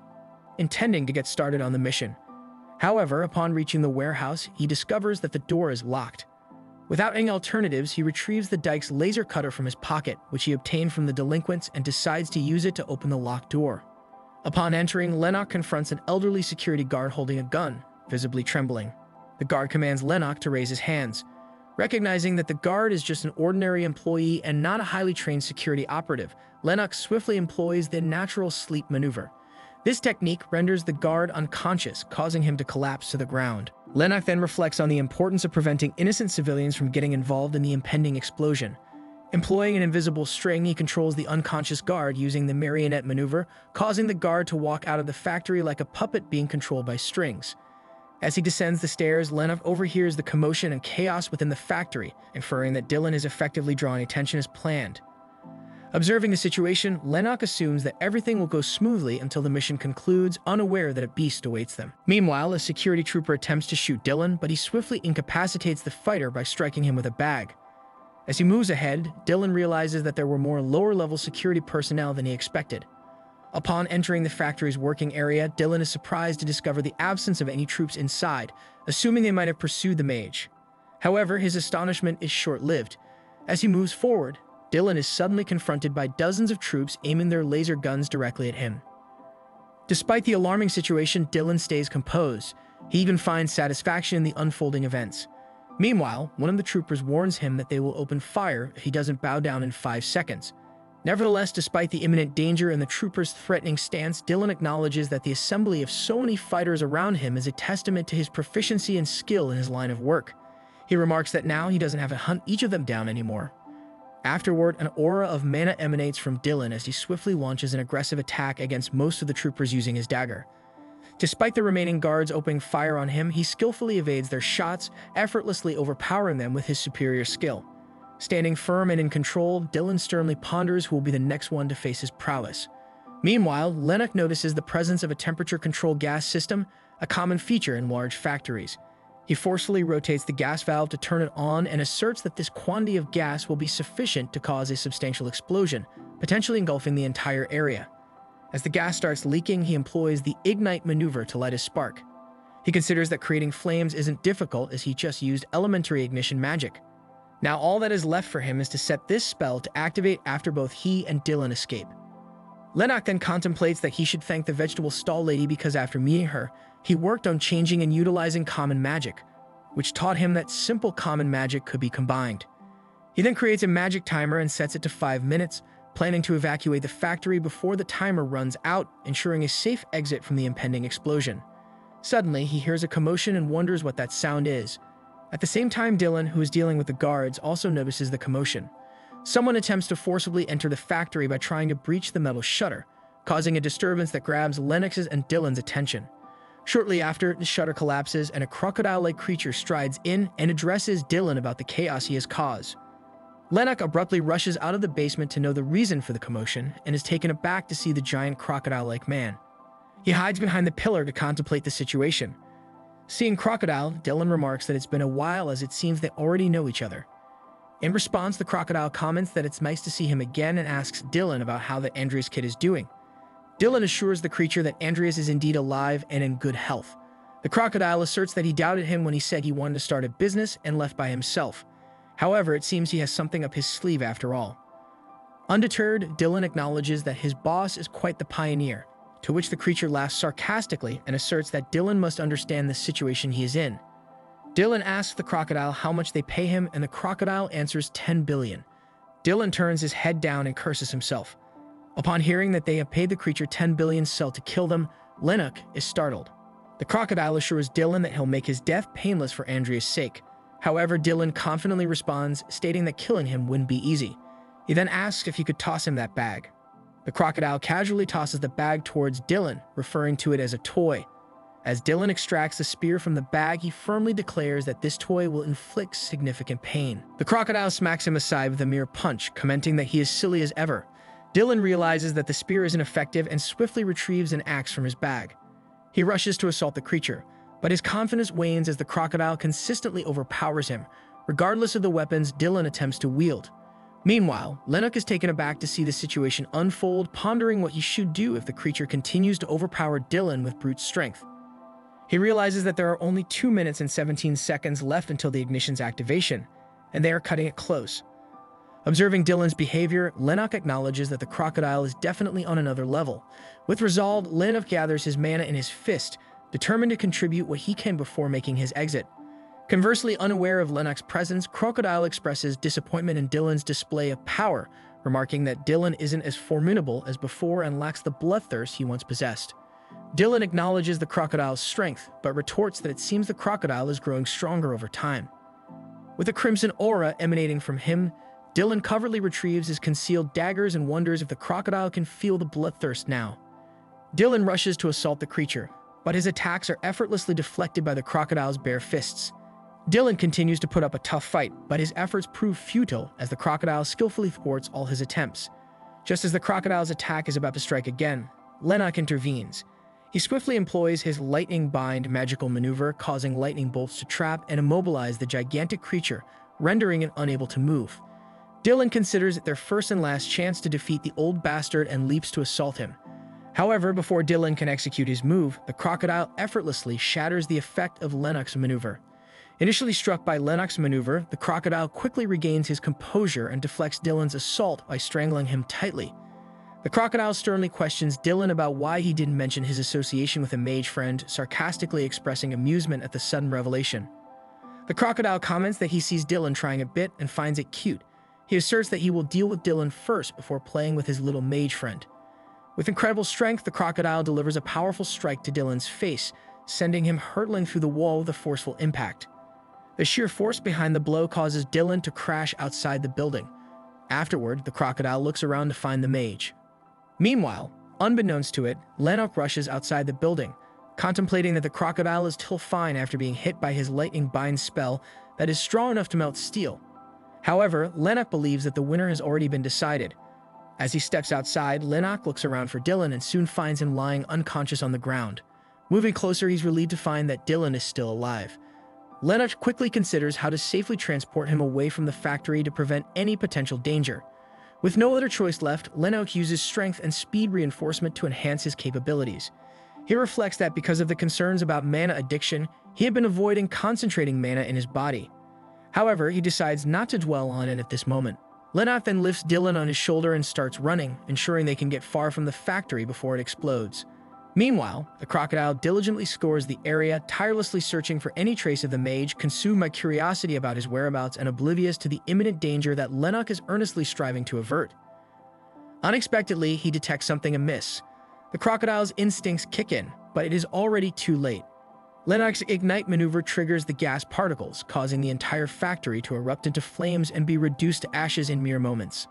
intending to get started on the mission. However, upon reaching the warehouse, he discovers that the door is locked. Without any alternatives, he retrieves the Dyke's laser cutter from his pocket, which he obtained from the delinquents, and decides to use it to open the locked door. Upon entering, Lennox confronts an elderly security guard holding a gun, visibly trembling. The guard commands Lennox to raise his hands. Recognizing that the guard is just an ordinary employee and not a highly trained security operative, Lennox swiftly employs the natural sleep maneuver. This technique renders the guard unconscious, causing him to collapse to the ground. Lennox then reflects on the importance of preventing innocent civilians from getting involved in the impending explosion. Employing an invisible string, he controls the unconscious guard using the marionette maneuver, causing the guard to walk out of the factory like a puppet being controlled by strings. As he descends the stairs, Lennox overhears the commotion and chaos within the factory, inferring that Dylan is effectively drawing attention as planned. Observing the situation, Lennox assumes that everything will go smoothly until the mission concludes, unaware that a beast awaits them. Meanwhile, a security trooper attempts to shoot Dylan, but he swiftly incapacitates the fighter by striking him with a bag. As he moves ahead, Dylan realizes that there were more lower-level security personnel than he expected. Upon entering the factory's working area, Dylan is surprised to discover the absence of any troops inside, assuming they might have pursued the mage. However, his astonishment is short-lived. As he moves forward, Dylan is suddenly confronted by dozens of troops aiming their laser guns directly at him. Despite the alarming situation, Dylan stays composed. He even finds satisfaction in the unfolding events. Meanwhile, one of the troopers warns him that they will open fire if he doesn't bow down in 5 seconds. Nevertheless, despite the imminent danger and the trooper's threatening stance, Dylan acknowledges that the assembly of so many fighters around him is a testament to his proficiency and skill in his line of work. He remarks that now he doesn't have to hunt each of them down anymore. Afterward, an aura of mana emanates from Dylan as he swiftly launches an aggressive attack against most of the troopers using his dagger. Despite the remaining guards opening fire on him, he skillfully evades their shots, effortlessly overpowering them with his superior skill. Standing firm and in control, Dylan sternly ponders who will be the next one to face his prowess. Meanwhile, Lennox notices the presence of a temperature-controlled gas system, a common feature in large factories. He forcefully rotates the gas valve to turn it on and asserts that this quantity of gas will be sufficient to cause a substantial explosion, potentially engulfing the entire area. As the gas starts leaking, he employs the ignite maneuver to light a spark. He considers that creating flames isn't difficult as he just used elementary ignition magic. Now all that is left for him is to set this spell to activate after both he and Dylan escape. Lennox then contemplates that he should thank the vegetable stall lady because after meeting her, he worked on changing and utilizing common magic, which taught him that simple common magic could be combined. He then creates a magic timer and sets it to 5 minutes, planning to evacuate the factory before the timer runs out, ensuring a safe exit from the impending explosion. Suddenly, he hears a commotion and wonders what that sound is. At the same time, Dylan, who is dealing with the guards, also notices the commotion. Someone attempts to forcibly enter the factory by trying to breach the metal shutter, causing a disturbance that grabs Lennox's and Dylan's attention. Shortly after, the shutter collapses and a crocodile-like creature strides in and addresses Dylan about the chaos he has caused. Lennox abruptly rushes out of the basement to know the reason for the commotion and is taken aback to see the giant crocodile-like man. He hides behind the pillar to contemplate the situation. Seeing Crocodile, Dylan remarks that it's been a while as it seems they already know each other. In response, the crocodile comments that it's nice to see him again and asks Dylan about how the Andreas kid is doing. Dylan assures the creature that Andreas is indeed alive and in good health. The crocodile asserts that he doubted him when he said he wanted to start a business and left by himself. However, it seems he has something up his sleeve after all. Undeterred, Dylan acknowledges that his boss is quite the pioneer, to which the creature laughs sarcastically and asserts that Dylan must understand the situation he is in. Dylan asks the crocodile how much they pay him, and the crocodile answers 10 billion. Dylan turns his head down and curses himself. Upon hearing that they have paid the creature 10 billion sell to kill them, Lennox is startled. The crocodile assures Dylan that he'll make his death painless for Andreas' sake. However, Dylan confidently responds, stating that killing him wouldn't be easy. He then asks if he could toss him that bag. The crocodile casually tosses the bag towards Dylan, referring to it as a toy. As Dylan extracts the spear from the bag, he firmly declares that this toy will inflict significant pain. The crocodile smacks him aside with a mere punch, commenting that he is silly as ever. Dylan realizes that the spear isn't effective and swiftly retrieves an axe from his bag. He rushes to assault the creature, but his confidence wanes as the crocodile consistently overpowers him, regardless of the weapons Dylan attempts to wield. Meanwhile, Lennox is taken aback to see the situation unfold, pondering what he should do if the creature continues to overpower Dylan with brute strength. He realizes that there are only 2 minutes and 17 seconds left until the ignition's activation, and they are cutting it close. Observing Dylan's behavior, Lennox acknowledges that the crocodile is definitely on another level. With resolve, Lennox gathers his mana in his fist, determined to contribute what he can before making his exit. Conversely, unaware of Lennox's presence, Crocodile expresses disappointment in Dylan's display of power, remarking that Dylan isn't as formidable as before and lacks the bloodthirst he once possessed. Dylan acknowledges the crocodile's strength, but retorts that it seems the crocodile is growing stronger over time. With a crimson aura emanating from him, Dylan covertly retrieves his concealed daggers and wonders if the crocodile can feel the bloodthirst now. Dylan rushes to assault the creature, but his attacks are effortlessly deflected by the crocodile's bare fists. Dylan continues to put up a tough fight, but his efforts prove futile as the crocodile skillfully thwarts all his attempts. Just as the crocodile's attack is about to strike again, Lennox intervenes. He swiftly employs his lightning bind magical maneuver, causing lightning bolts to trap and immobilize the gigantic creature, rendering it unable to move. Dylan considers it their first and last chance to defeat the old bastard and leaps to assault him. However, before Dylan can execute his move, the crocodile effortlessly shatters the effect of Lennox's maneuver. Initially struck by Lennox's maneuver, the crocodile quickly regains his composure and deflects Dylan's assault by strangling him tightly. The crocodile sternly questions Dylan about why he didn't mention his association with a mage friend, sarcastically expressing amusement at the sudden revelation. The crocodile comments that he sees Dylan trying a bit and finds it cute. He asserts that he will deal with Dylan first before playing with his little mage friend. With incredible strength, the crocodile delivers a powerful strike to Dylan's face, sending him hurtling through the wall with a forceful impact. The sheer force behind the blow causes Dylan to crash outside the building. Afterward, the crocodile looks around to find the mage. Meanwhile, unbeknownst to it, Lennox rushes outside the building, contemplating that the crocodile is still fine after being hit by his lightning bind spell that is strong enough to melt steel. However, Lennox believes that the winner has already been decided. As he steps outside, Lennox looks around for Dylan and soon finds him lying unconscious on the ground. Moving closer, he's relieved to find that Dylan is still alive. Lennox quickly considers how to safely transport him away from the factory to prevent any potential danger. With no other choice left, Lennox uses strength and speed reinforcement to enhance his capabilities. He reflects that because of the concerns about mana addiction, he had been avoiding concentrating mana in his body. However, he decides not to dwell on it at this moment. Lennox then lifts Dylan on his shoulder and starts running, ensuring they can get far from the factory before it explodes. Meanwhile, the crocodile diligently scours the area, tirelessly searching for any trace of the mage, consumed by curiosity about his whereabouts and oblivious to the imminent danger that Lennox is earnestly striving to avert. Unexpectedly, he detects something amiss. The crocodile's instincts kick in, but it is already too late. Lennox's ignite maneuver triggers the gas particles, causing the entire factory to erupt into flames and be reduced to ashes in mere moments.